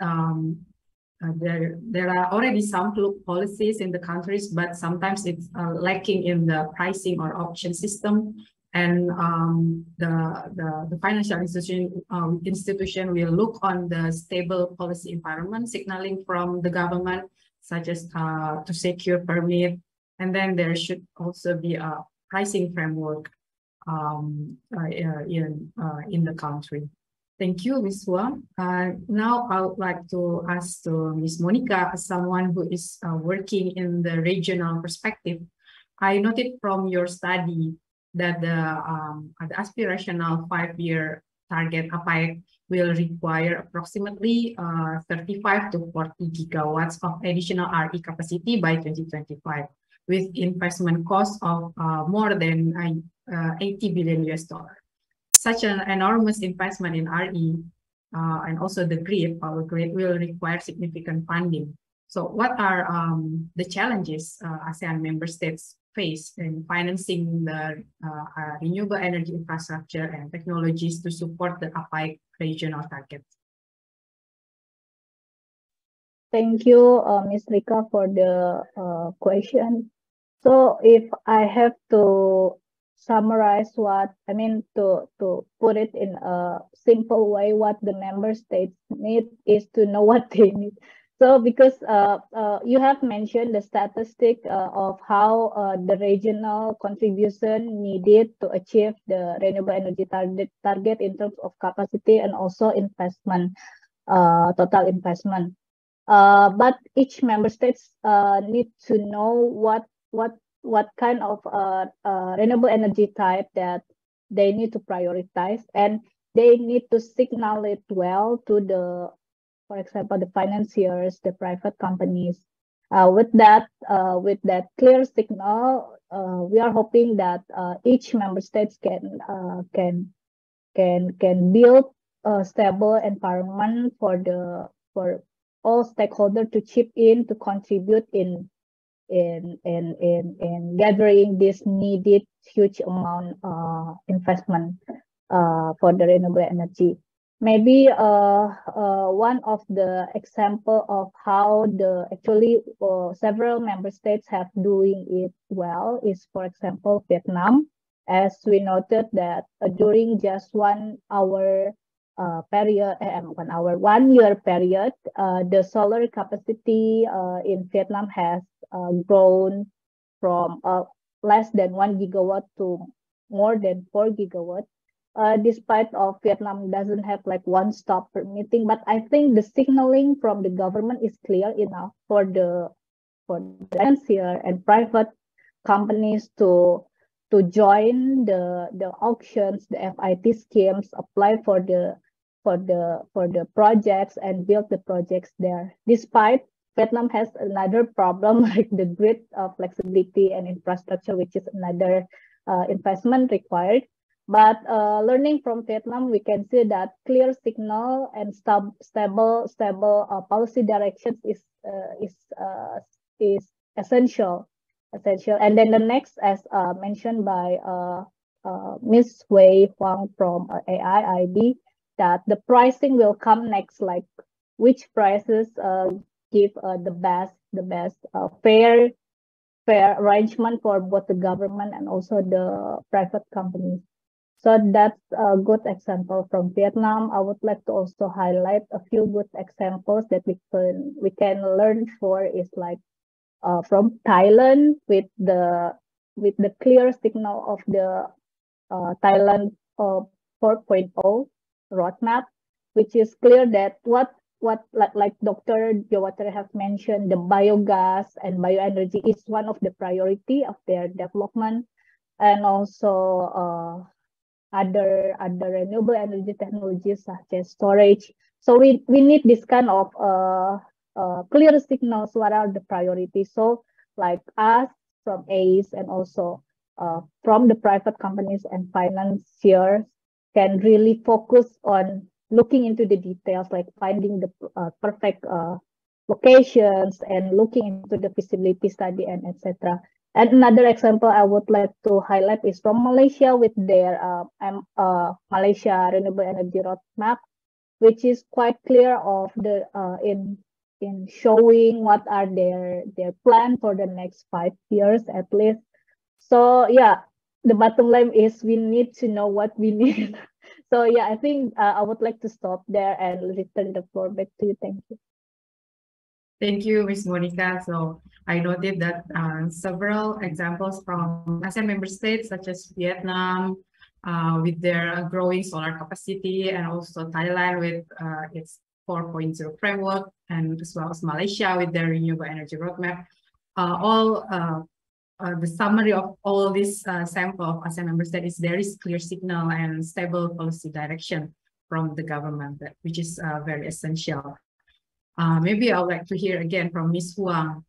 there are already some policies in the countries, but sometimes it's lacking in the pricing or auction system. And the financial institution will look on the stable policy environment, signaling from the government, such as to secure permit. And then there should also be a pricing framework in the country. Thank you, Ms. Huang. Now I would like to ask to Ms. Monica, someone who is working in the regional perspective. I noted from your study that the aspirational 5-year target APAEC will require approximately 35 to 40 gigawatts of additional RE capacity by 2025, with investment cost of more than 80 billion US dollar. Such an enormous investment in RE and also the grid, power grid, will require significant funding. So what are the challenges ASEAN member states face in financing the renewable energy infrastructure and technologies to support the APAEC regional targets? Thank you, Ms. Rika, for the question. So if I have to summarize what, I mean, to put it in a simple way, what the member states need is to know what they need. So because you have mentioned the statistic of how the regional contribution needed to achieve the renewable energy target in terms of capacity and also investment, total investment. But each member states need to know what kind of renewable energy type that they need to prioritize, and they need to signal it well to the, for example, the financiers, the private companies. With that clear signal, we are hoping that each member states can build a stable environment for all stakeholders to chip in, to contribute in gathering this needed huge amount investment for the renewable energy. Maybe one of the example of how the actually several member states have doing it well is, for example, Vietnam. As we noted that during just 1 hour period, 1 year period, the solar capacity in Vietnam has grown from less than 1 gigawatt to more than 4 gigawatts. Despite of Vietnam doesn't have like one-stop permitting, but I think the signaling from the government is clear enough for the financier and private companies to join the auctions, the FIT schemes, apply for the projects and build the projects there. Despite Vietnam has another problem like the grid flexibility and infrastructure, which is another investment required. But learning from Vietnam, we can see that clear signal and stable policy directions is essential. And then the next, as mentioned by Ms. Wei Huang from AIIB, that the pricing will come next, like which prices give the best fair arrangement for both the government and also the private companies. So that's a good example from Vietnam. I would like to also highlight a few good examples that we can learn for is like from Thailand with the clear signal of the Thailand 4.0 roadmap, which is clear that what like Dr. Jawatara have mentioned, the biogas and bioenergy is one of the priority of their development, and also other renewable energy technologies such as storage. So we need this kind of clear signals what are the priorities. So like us from ACE and also from the private companies and financiers can really focus on looking into the details, like finding the perfect locations and looking into the feasibility study and etc. And another example I would like to highlight is from Malaysia with their Malaysia Renewable Energy Roadmap, which is quite clear of the in showing what are their plan for the next 5 years at least. So yeah, the bottom line is we need to know what we need. So yeah, I think I would like to stop there and return the floor back to you. Thank you. Thank you, Ms. Monica. So I noted that several examples from ASEAN member states such as Vietnam with their growing solar capacity, and also Thailand with its 4.0 framework, and as well as Malaysia with their renewable energy roadmap, all the summary of all this sample of ASEAN member states is there is clear signal and stable policy direction from the government, which is very essential. Maybe I would like to hear again from Ms. Huang.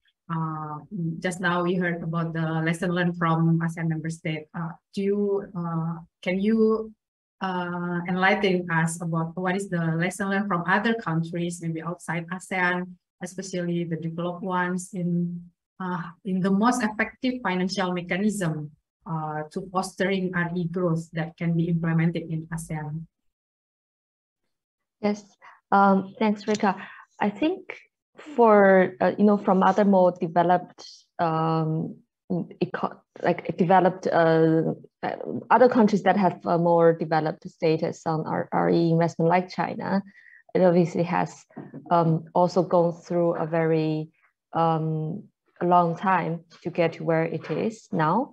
Just now we heard about the lesson learned from ASEAN member state. Can you enlighten us about what is the lesson learned from other countries, maybe outside ASEAN, especially the developed ones, in the most effective financial mechanism to fostering RE growth that can be implemented in ASEAN? Yes, thanks, Rika. I think for from other more developed other countries that have a more developed status on RE investment, like China, it obviously has also gone through a very long time to get to where it is now.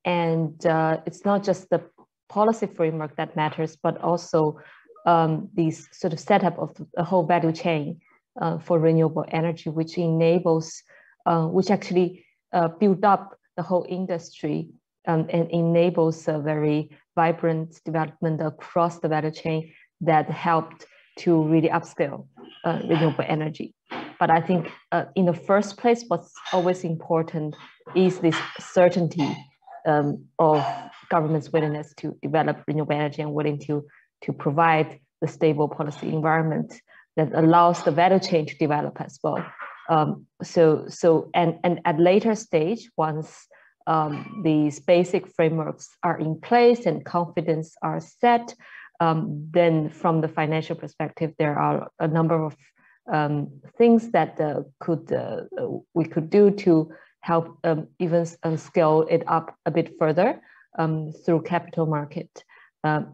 It's not just the policy framework that matters, but also these sort of setup of the whole value chain for renewable energy, which enables, which actually build up the whole industry and enables a very vibrant development across the value chain that helped to really upscale renewable energy. But I think in the first place, what's always important is this certainty of government's willingness to develop renewable energy and willing to provide the stable policy environment that allows the value chain to develop as well. And at later stage, once these basic frameworks are in place and confidence are set, then from the financial perspective, there are a number of things that we could do to help even scale it up a bit further through capital market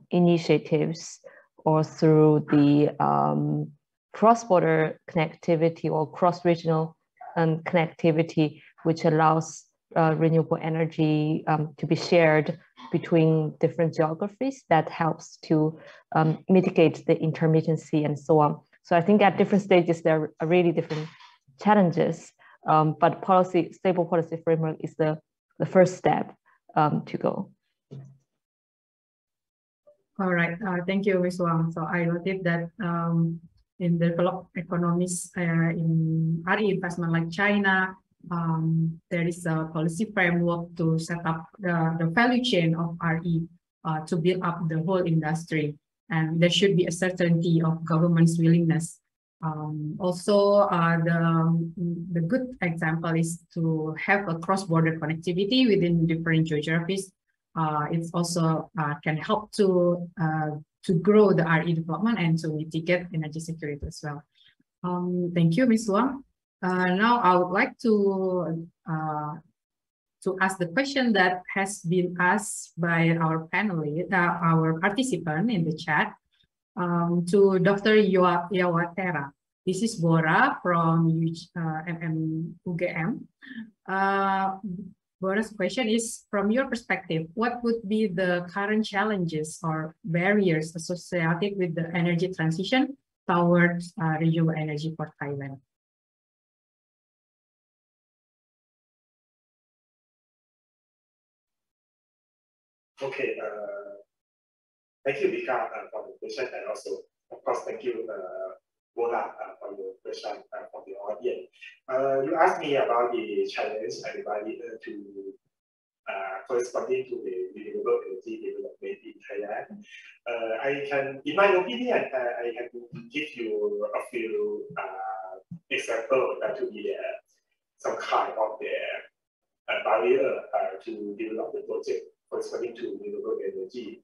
initiatives, or through the cross-border connectivity or cross-regional connectivity, which allows renewable energy to be shared between different geographies. That helps to mitigate the intermittency and so on. So I think at different stages, there are really different challenges, but stable policy framework is the first step to go. All right, thank you, Ms. Wang. So I noted that in developed economies in RE investment like China, there is a policy framework to set up the value chain of RE to build up the whole industry. And there should be a certainty of government's willingness. Also, the good example is to have a cross-border connectivity within different geographies. It's also can help to grow the RE development and to mitigate energy security as well. Thank you, Ms. Wang. Now I would like to ask the question that has been asked by our panelists, our participant in the chat, to Dr. Yawatera. This is Bora from UGM. Bora's question is, from your perspective, what would be the current challenges or barriers associated with the energy transition towards renewable energy for Thailand? Okay, thank you, Vika, for the question, and also, of course, thank you, Bola, for your question from the audience. You asked me about the challenge and barrier to corresponding to the renewable energy development in Thailand. I can, in my opinion, I can give you a few examples that will be some kind of the barrier to develop the project corresponding to renewable energy.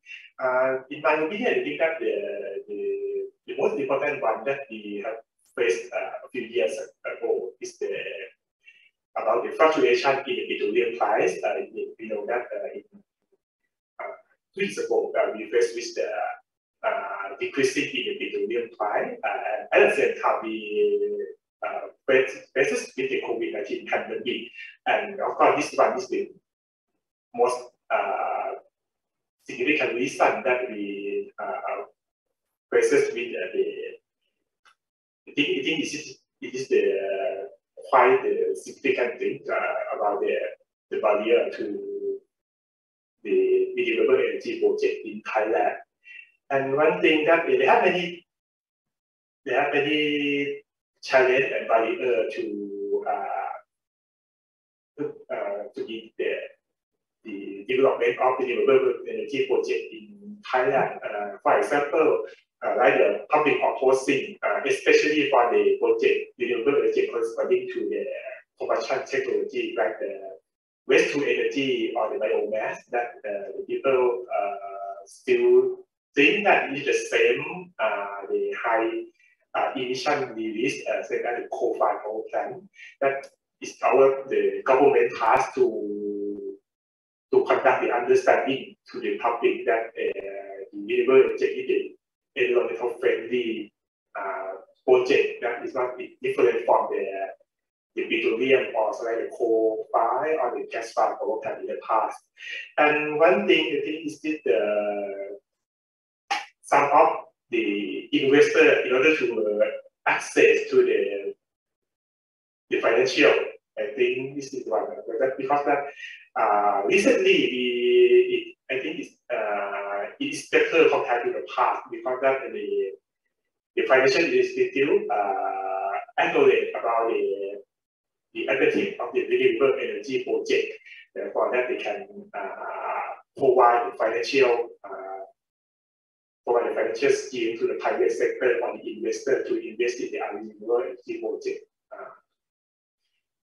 In my opinion, I think that the most important one that we have faced a few years ago is about the fluctuation in the petroleum price. We know that 2 years ago, we faced with the decreasing in the petroleum price. At the same time, we faced with the COVID-19 pandemic. And of course, this one is the most significant reason that we faces with I think it is the quite significant thing about the barrier to the renewable energy project in Thailand. And one thing that they have many challenge and barrier to the development of the renewable energy project in Thailand. For example, like the public opposing, especially for the project renewable energy corresponding to the combustion technology, like the waste to energy or the biomass, that the people still think that it's the same, the high emission release, such as the coal-fired power plant. That is the government has to conduct the understanding to the public that the renewable energy is the environmental friendly project that is not different from the petroleum or like the coal-fired or the gas-fired power plant in the past. And one thing I think is that some of the investor, in order to access to the financial, I think this is one of that, because that recently I think it is better compared to the past, because that the financial institute accurate about the advantage of the renewable energy project. Therefore, that they can provide the financial scheme to the private sector or the investor to invest in the renewable energy project.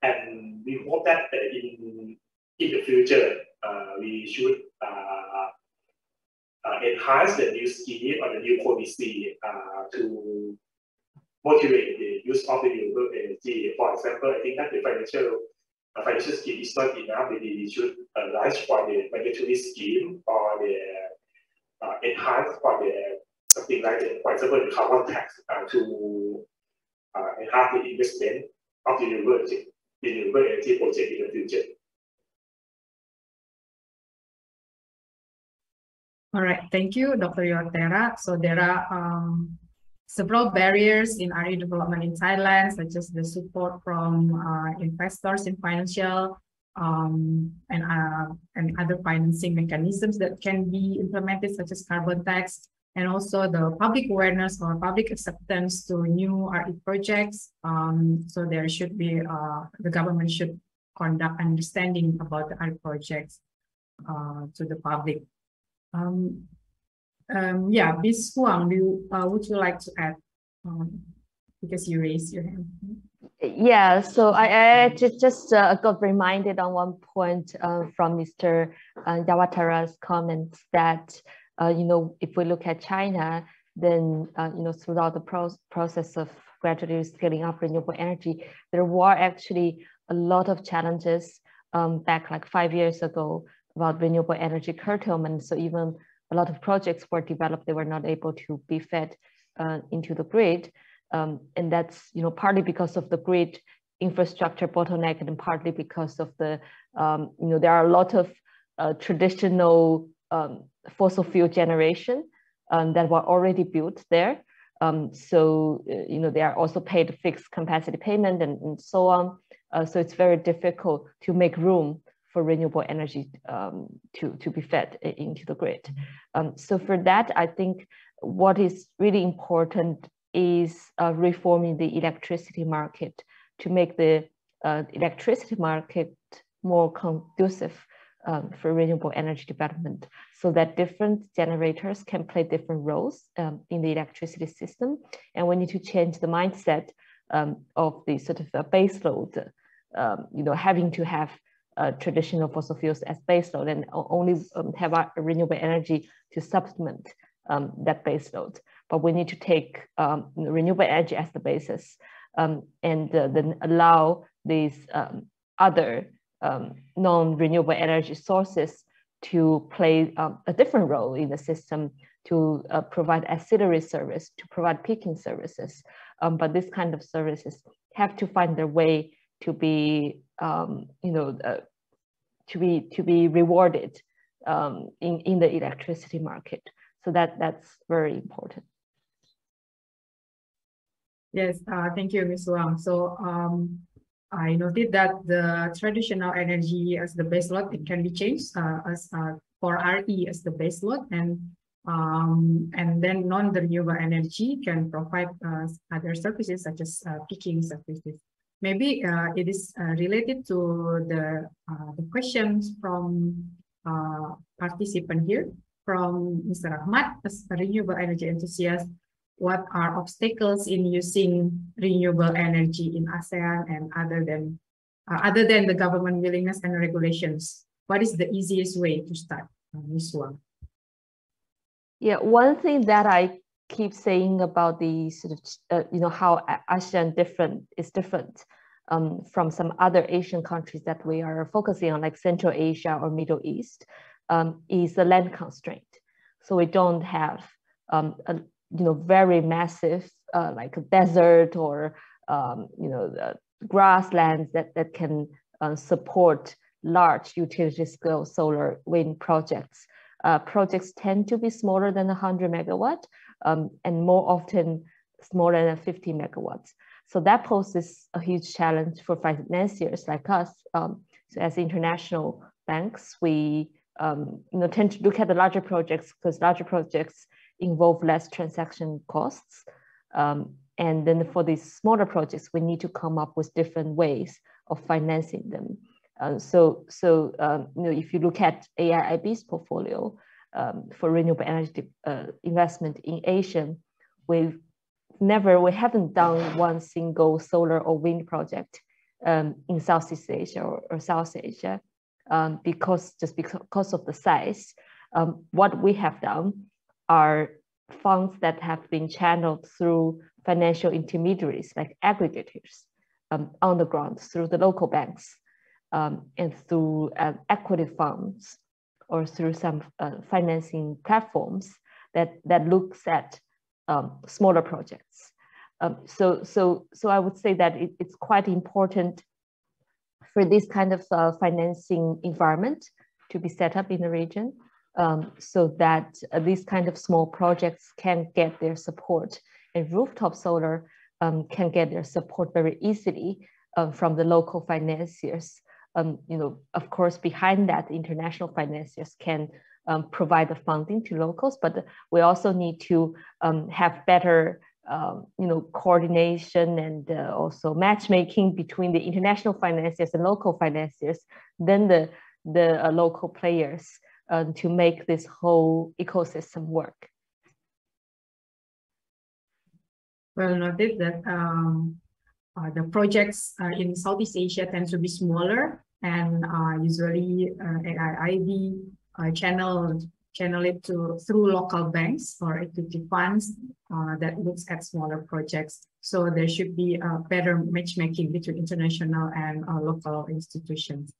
And we hope that in the future, we should enhance the new scheme or the new policy to motivate the use of renewable energy. For example, I think that the financial scheme is not enough. Maybe we should launch for the mandatory scheme or the enhance for the something like the, for example, the carbon tax to enhance the investment of the renewable energy project in the future. All right, thank you, Dr. Yortera. So there are several barriers in RE development in Thailand, such as the support from investors in financial and other financing mechanisms that can be implemented, such as carbon tax, and also the public awareness or public acceptance to new RE projects. So there should be, the government should conduct understanding about the RE projects to the public. Yeah, Ms. Huang, would you like to add, because you raised your hand? Yeah, so I just got reminded on one point from Mr. Yawatara's comments that, you know, if we look at China, then, you know, throughout the process of gradually scaling up renewable energy, there were actually a lot of challenges back like 5 years ago about renewable energy curtailment. So even a lot of projects were developed, they were not able to be fed into the grid. And that's, you know, partly because of the grid infrastructure bottleneck and partly because of the, you know, there are a lot of traditional fossil fuel generation that were already built there. So, you know, they are also paid fixed capacity payment and so on. So it's very difficult to make room for renewable energy to be fed into the grid. So for that, I think what is really important is reforming the electricity market to make the electricity market more conducive for renewable energy development, so that different generators can play different roles in the electricity system. And we need to change the mindset of the sort of base load, you know, having to have traditional fossil fuels as base load and only have a renewable energy to supplement that base load. But we need to take renewable energy as the basis and then allow these other non-renewable energy sources to play a different role in the system, to provide ancillary service, to provide peaking services. But this kind of services have to find their way to be, you know, to be rewarded in the electricity market. So that's very important. Yes, thank you, Ms. Wang. So I noted that the traditional energy as the base load, it can be changed as for RE as the base load, and then non-renewable energy can provide other services such as peaking services. Maybe it is related to the questions from participant here, from Mr. Ahmad, as a renewable energy enthusiast. What are obstacles in using renewable energy in ASEAN, and other than the government willingness and regulations? What is the easiest way to start, Ms. Wang? Yeah, one thing that I keep saying about the sort of, how ASEAN is different from some other Asian countries that we are focusing on, like Central Asia or Middle East, is the land constraint. So we don't have very massive like a desert or grasslands that can support large utility scale solar wind projects. Projects tend to be smaller than 100 megawatt and more often smaller than 50 megawatts. So that poses a huge challenge for financiers like us. So as international banks, we tend to look at the larger projects because larger projects involve less transaction costs. And then for these smaller projects, we need to come up with different ways of financing them. If you look at AIIB's portfolio for renewable energy investment in Asia, we haven't done one single solar or wind project in Southeast Asia or South Asia because of the size. What we have done are funds that have been channeled through financial intermediaries like aggregators on the ground through the local banks and through equity funds or through some financing platforms that looks at smaller projects. So I would say that it's quite important for this kind of financing environment to be set up in the region so that these kind of small projects can get their support, and rooftop solar can get their support very easily from the local financiers. Of course, behind that, international financiers can provide the funding to locals, but we also need to have better coordination and also matchmaking between the international financiers and local financiers, then the local players to make this whole ecosystem work. Well noted that the projects in Southeast Asia tend to be smaller, and usually AIIB channel it through local banks or equity funds that looks at smaller projects. So there should be a better matchmaking between international and local institutions.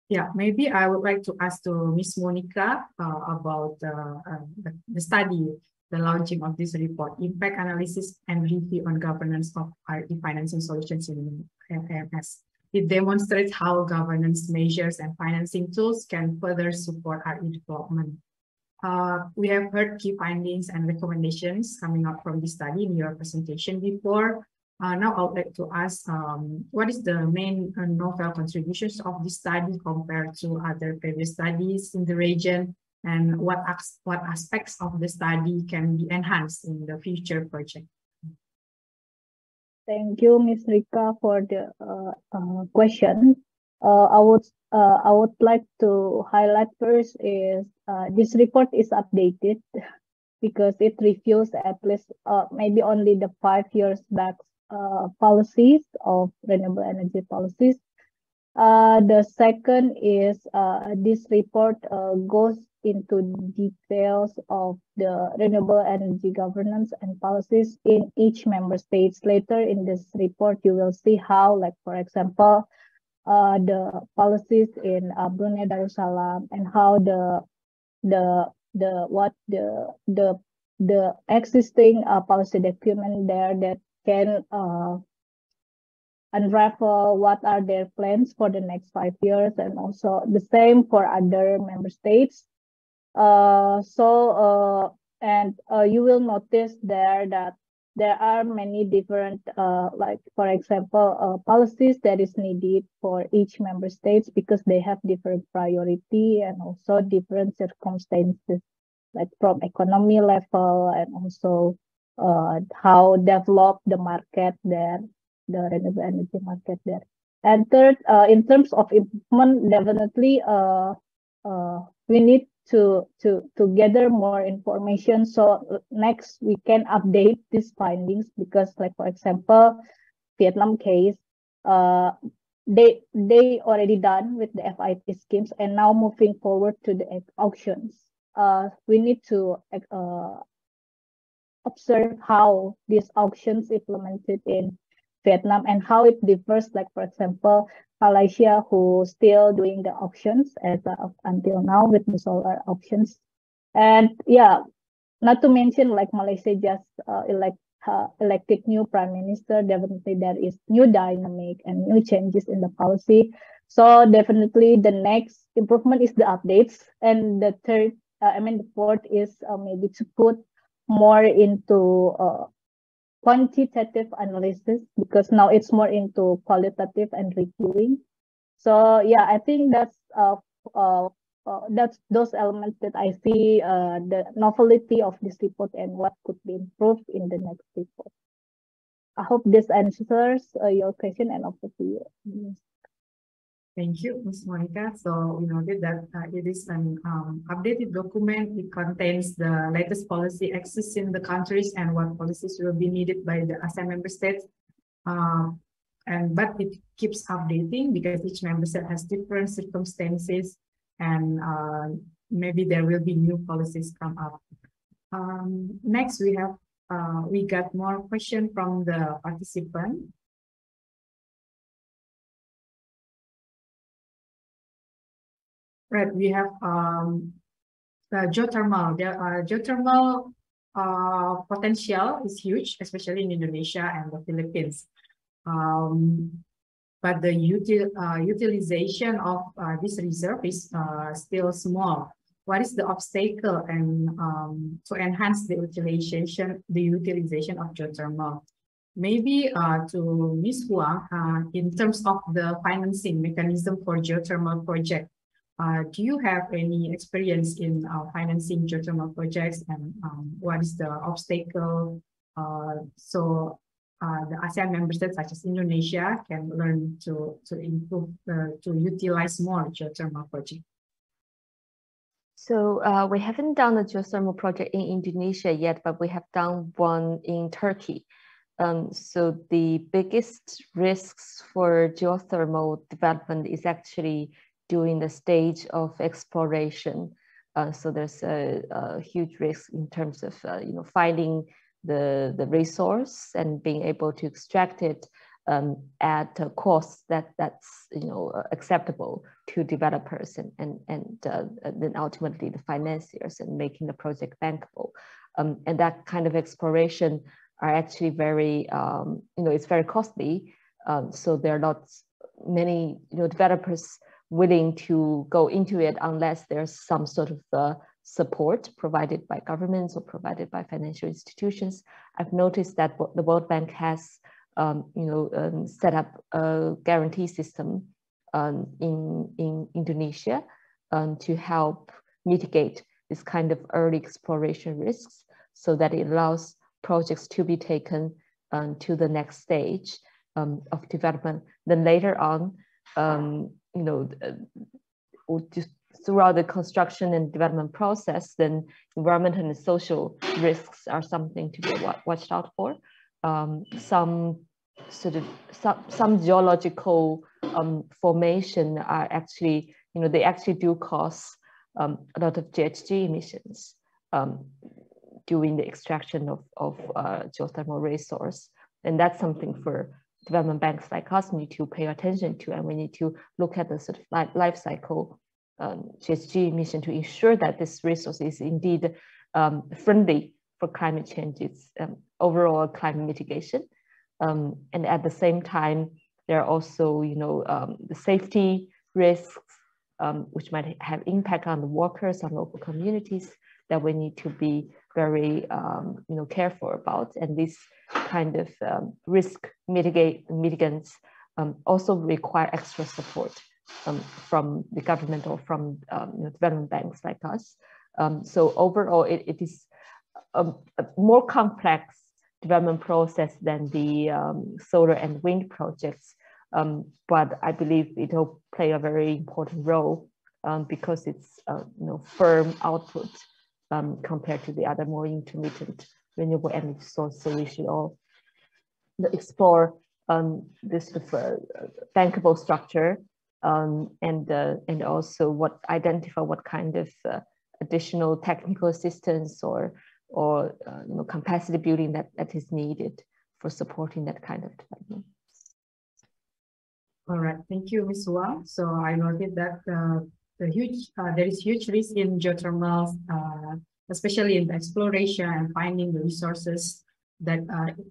Yeah, maybe I would like to ask to Ms. Monica about the study, the launching of this report, Impact Analysis and Review on Governance of RE Financing Solutions in AMS. It demonstrates how governance measures and financing tools can further support RE development. We have heard key findings and recommendations coming up from this study in your presentation before. Now I would like to ask, what is the main novel contributions of this study compared to other previous studies in the region, and what aspects of the study can be enhanced in the future project? Thank you, Ms. Rika, for the question. I would like to highlight first is this report is updated because it reviews at least maybe only the 5 years back policies of renewable energy policies. The second is this report goes into details of the renewable energy governance and policies in each member states. Later in this report, you will see how, like for example, the policies in Brunei Darussalam and how the existing policy document there that can unravel what are their plans for the next 5 years, and also the same for other member states. You will notice there that there are many different, like for example, policies that is needed for each member states because they have different priority and also different circumstances, like from economy level and also how develop the market there, the renewable energy market there. And third, in terms of improvement, definitely we need to gather more information. So next we can update these findings because, like for example, Vietnam case, they already done with the FIT schemes and now moving forward to the auctions. We need to observe how these auctions implemented in Vietnam and how it differs. Like for example, Malaysia, who still doing the auctions as until now with the solar auctions, and yeah, not to mention like Malaysia just elected new prime minister. Definitely there is new dynamic and new changes in the policy. So definitely the next improvement is the updates, and the third, the fourth is maybe to put more into quantitative analysis because now it's more into qualitative and reviewing. So yeah, I think that's those elements that I see the novelty of this report and what could be improved in the next report. I hope this answers your question and over to you. Thank you, Ms. Monica. So we noted that it is an updated document. It contains the latest policy axis in the countries and what policies will be needed by the ASEAN member states. But it keeps updating because each member state has different circumstances, and maybe there will be new policies come up. Next, we got more question from the participant. Right, we have the geothermal. The geothermal potential is huge, especially in Indonesia and the Philippines. But the utilization of this reserve is still small. What is the obstacle and to enhance the utilization of geothermal? Maybe to Ms. Huang, in terms of the financing mechanism for geothermal project, do you have any experience in financing geothermal projects, and what is the obstacle so the ASEAN member states such as Indonesia can learn to improve, to utilize more geothermal projects? So we haven't done a geothermal project in Indonesia yet, but we have done one in Turkey. So the biggest risks for geothermal development is actually during the stage of exploration. So there's a huge risk in terms of finding the resource and being able to extract it at a cost that's acceptable to developers and then ultimately the financiers, and making the project bankable. And that kind of exploration are actually very it's very costly. So there are not many developers willing to go into it unless there's some sort of support provided by governments or provided by financial institutions. I've noticed that the World Bank has set up a guarantee system in Indonesia to help mitigate this kind of early exploration risks, so that it allows projects to be taken to the next stage of development. Then later on, just throughout the construction and development process, then environmental and social risks are something to be watched out for. Some geological formation are actually, they actually do cause a lot of GHG emissions during the extraction of geothermal resource. And that's something for development banks like us need to pay attention to, and we need to look at the sort of life cycle GHG emission to ensure that this resource is indeed friendly for climate change, it's overall climate mitigation. And at the same time, there are also the safety risks, which might have impact on the workers, on local communities. that we need to be very careful about. And this kind of risk mitigants also require extra support from the government or from development banks like us. So overall, it is a more complex development process than the solar and wind projects. But I believe it will play a very important role because it's firm output compared to the other more intermittent renewable energy source. So we should all explore this bankable structure and also identify what kind of additional technical assistance or capacity building that is needed for supporting that kind of development. All right, thank you, Ms. Wang. So I noted that there is huge risk in geothermal, especially in the exploration and finding the resources that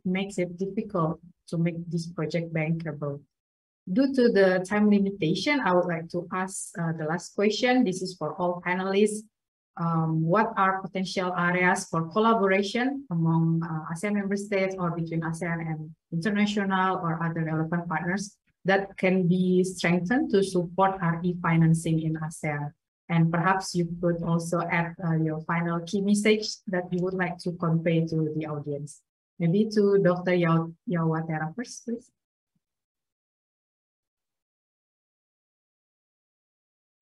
makes it difficult to make this project bankable. Due to the time limitation, I would like to ask the last question. This is for all panelists. What are potential areas for collaboration among ASEAN member states or between ASEAN and international or other relevant partners that can be strengthened to support RE financing in ASEAN? And perhaps you could also add your final key message that you would like to convey to the audience. Maybe to Dr. Yawatera first, please.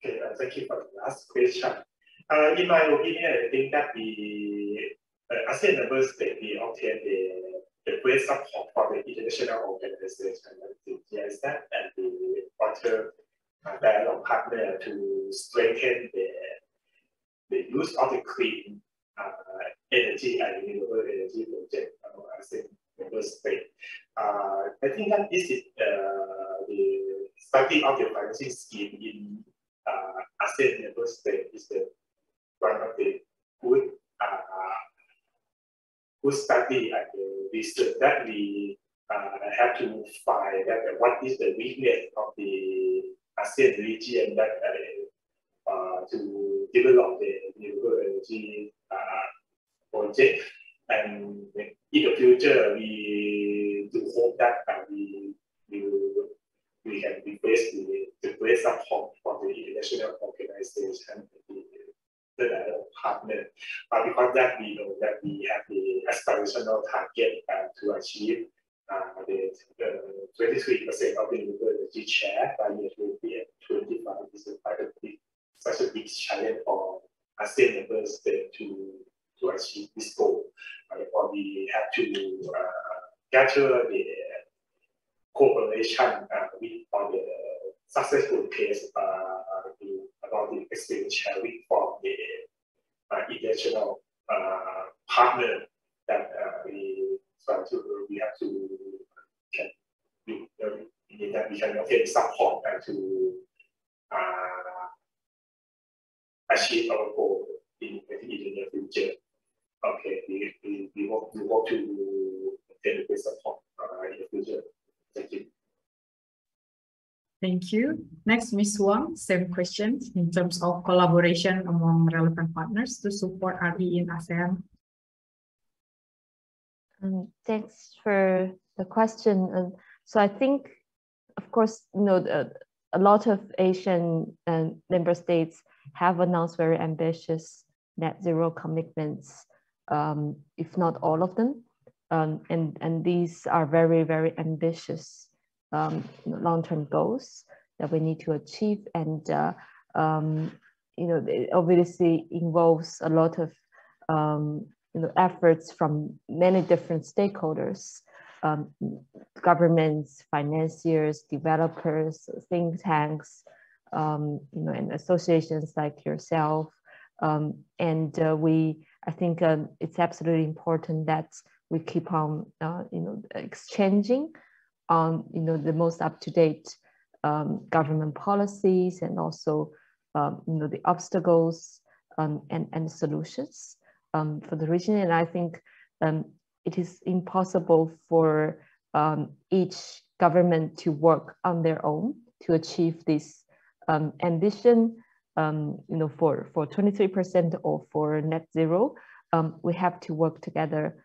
Okay, thank you for the last question. In my opinion, I think that the ASEAN member states obtain the great support for the international organization like the ASEAN and the other dialogue partner to strengthen the use of the clean energy and renewable energy project among ASEAN member states. I think that this is the study of the financing scheme in ASEAN member states is one of the good study and research that we have to find that what is the weakness of the ASEAN region that to develop the renewable energy project. And in the future, we do hope that we can replace the great support for the international organization, the partner, because that we know that we have the aspirational target to achieve the 23% of the renewable energy share by year 2025. This is quite such a big challenge for ASEAN member states to achieve this goal. Therefore, we have to gather the cooperation with all the successful case about the experience sharing from the international partner that we have to that we can obtain support to achieve our goal in the near future. Okay, we hope to obtain the support in the future. Thank you. Thank you. Next, Ms. Wang, same question in terms of collaboration among relevant partners to support RE in ASEAN. Thanks for the question. So I think, of course, a lot of Asian member states have announced very ambitious net zero commitments, if not all of them. And these are very, very ambitious long-term goals that we need to achieve. And, it obviously involves a lot of efforts from many different stakeholders, governments, financiers, developers, think tanks, and associations like yourself. I think it's absolutely important that we keep on, exchanging on, the most up-to-date government policies and also, the obstacles and solutions for the region. And I think it is impossible for each government to work on their own to achieve this ambition. for 23% or for net zero, we have to work together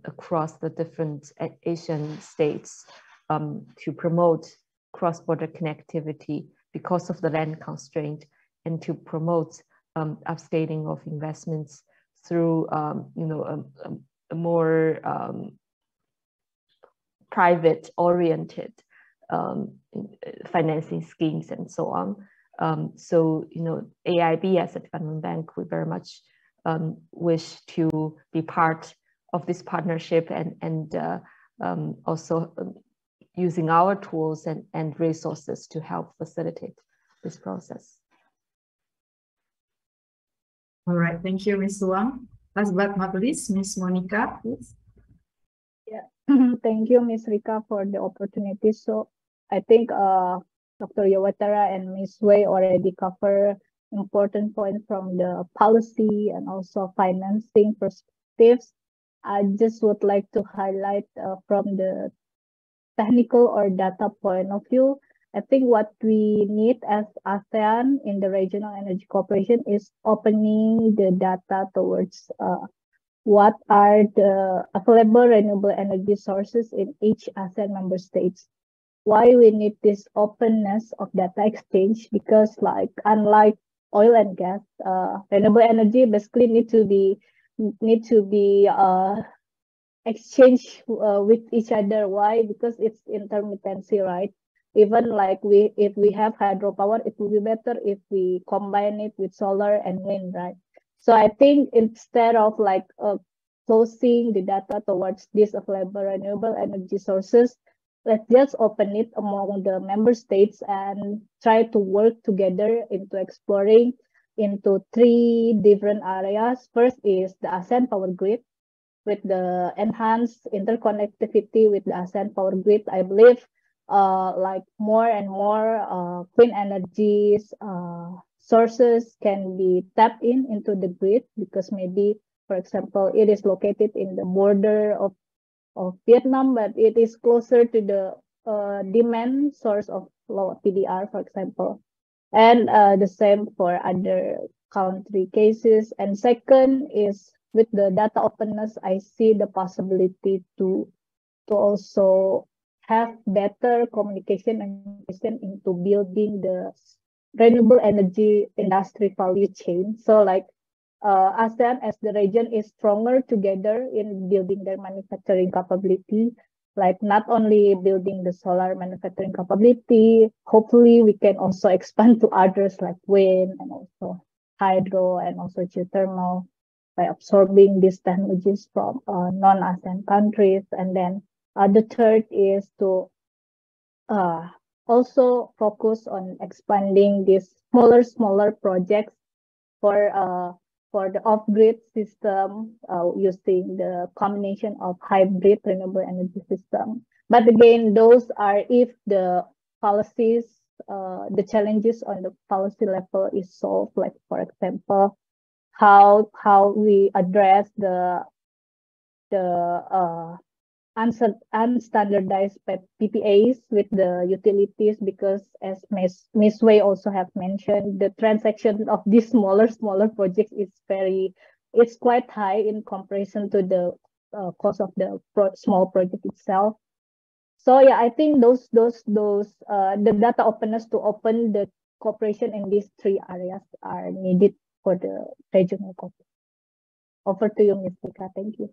across the different Asian states to promote cross-border connectivity because of the land constraint, and to promote upscaling of investments through a more private-oriented financing schemes and so on. So AIB as a development bank, we very much wish to be part of this partnership and also using our tools and resources to help facilitate this process. All right, thank you, Ms. Wang. Last but not least, Ms. Monica, please. Yeah, thank you, Ms. Rika, for the opportunity. So I think Dr. Yawatara and Ms. Wei already cover important points from the policy and also financing perspectives. I just would like to highlight from the technical or data point of view. I think what we need as ASEAN in the Regional Energy Cooperation is opening the data towards what are the available renewable energy sources in each ASEAN member states. Why we need this openness of data exchange? Because unlike oil and gas, renewable energy basically need to be exchanged with each other. Why? Because it's intermittency, right? Even if we have hydropower, it will be better if we combine it with solar and wind, right? So I think instead of closing the data towards these available renewable energy sources, let's just open it among the member states and try to work together into exploring into 3 different areas. First is the ASEAN power grid. With the enhanced interconnectivity with the ASEAN power grid, I believe more and more clean energies sources can be tapped into the grid, because maybe, for example, it is located in the border of Vietnam, but it is closer to the demand source of low PDR, for example, and the same for other country cases. And second is with the data openness, I see the possibility to also have better communication and into building the renewable energy industry value chain. So ASEAN as the region is stronger together in building their manufacturing capability, not only building the solar manufacturing capability, hopefully we can also expand to others like wind and also hydro and also geothermal by absorbing these technologies from non-ASEAN countries. And then the third is to also focus on expanding these smaller projects for the off-grid system using the combination of hybrid renewable energy system. But again, those are if the policies, the challenges on the policy level is solved, like for example, how we address the unstandardized PPAs with the utilities, because as Ms. Wei also have mentioned, the transaction of these smaller projects is quite high in comparison to the cost of the small project itself. So yeah, I think those the data openness to open the cooperation in these 3 areas are needed for the regional cooperation. Over to you, Ms. Nika. Thank you.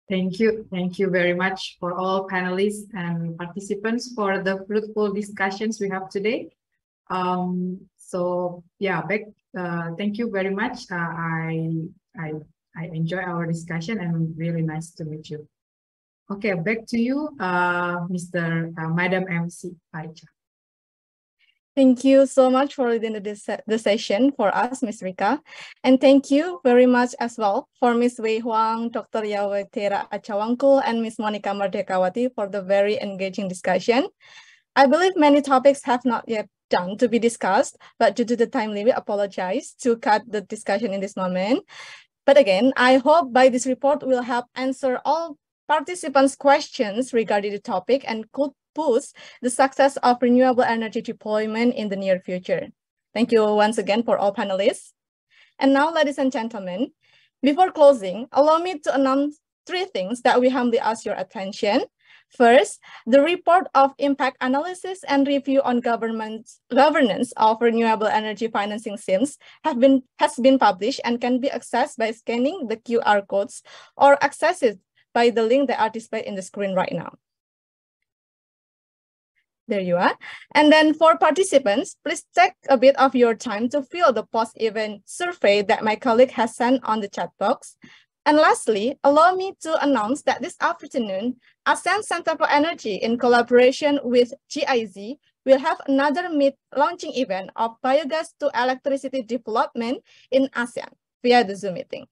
Thank you. Thank you very much for all panelists and participants for the fruitful discussions we have today. So yeah, thank you very much. I enjoy our discussion and really nice to meet you. Okay, back to you, Madam MC Aicha. Thank you so much for leading the session for us, Ms. Rika. And thank you very much as well for Ms. Wei Huang, Dr. Yawatara Achawangkul, and Ms. Monica Mardekawati for the very engaging discussion. I believe many topics have not yet done to be discussed, but due to the time limit, apologize to cut the discussion in this moment. But again, I hope by this report will help answer all participants' questions regarding the topic and could boost the success of renewable energy deployment in the near future. Thank you once again for all panelists. And now, ladies and gentlemen, before closing, allow me to announce 3 things that we humbly ask your attention. First, the report of impact analysis and review on governance of renewable energy financing schemes has been published and can be accessed by scanning the QR codes or accessed by the link that are displayed in the screen right now. There you are. And then for participants, please take a bit of your time to fill the post-event survey that my colleague has sent on the chat box. And lastly, allow me to announce that this afternoon, ASEAN Center for Energy, in collaboration with GIZ, will have another launching event of biogas to electricity development in ASEAN via the Zoom meeting.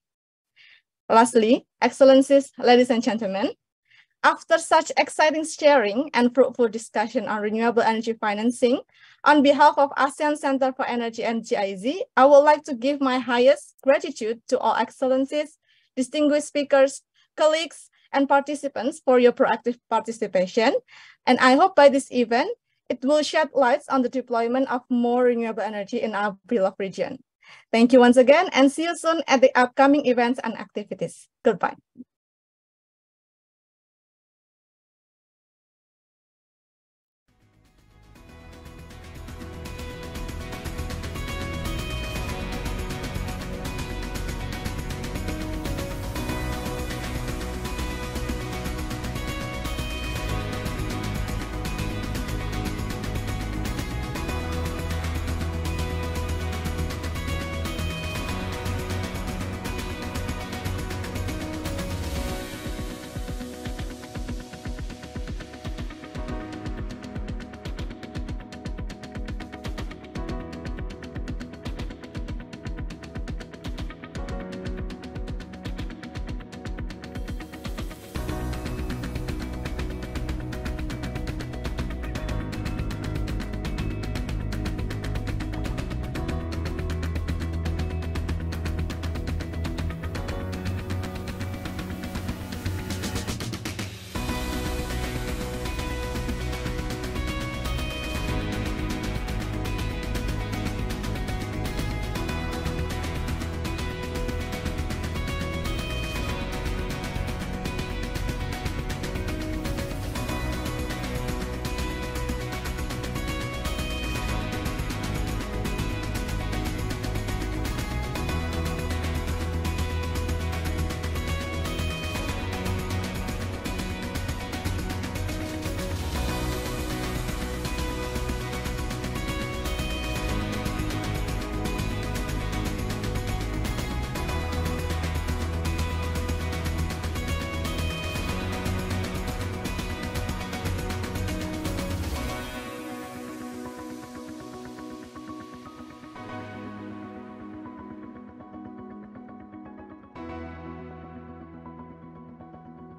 Lastly, Excellencies, ladies and gentlemen, after such exciting sharing and fruitful discussion on renewable energy financing, on behalf of ASEAN Center for Energy and GIZ, I would like to give my highest gratitude to all excellencies, distinguished speakers, colleagues, and participants for your proactive participation. And I hope by this event, it will shed light on the deployment of more renewable energy in our beloved region. Thank you once again, and see you soon at the upcoming events and activities. Goodbye.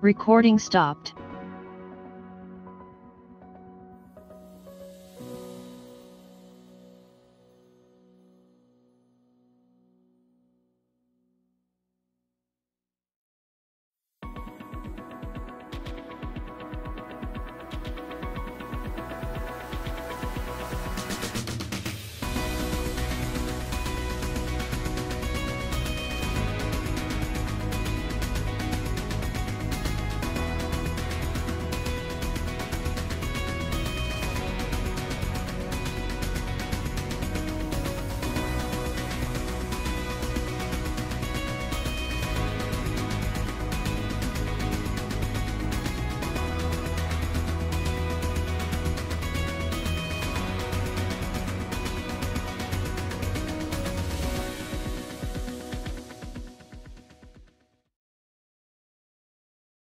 Recording stopped.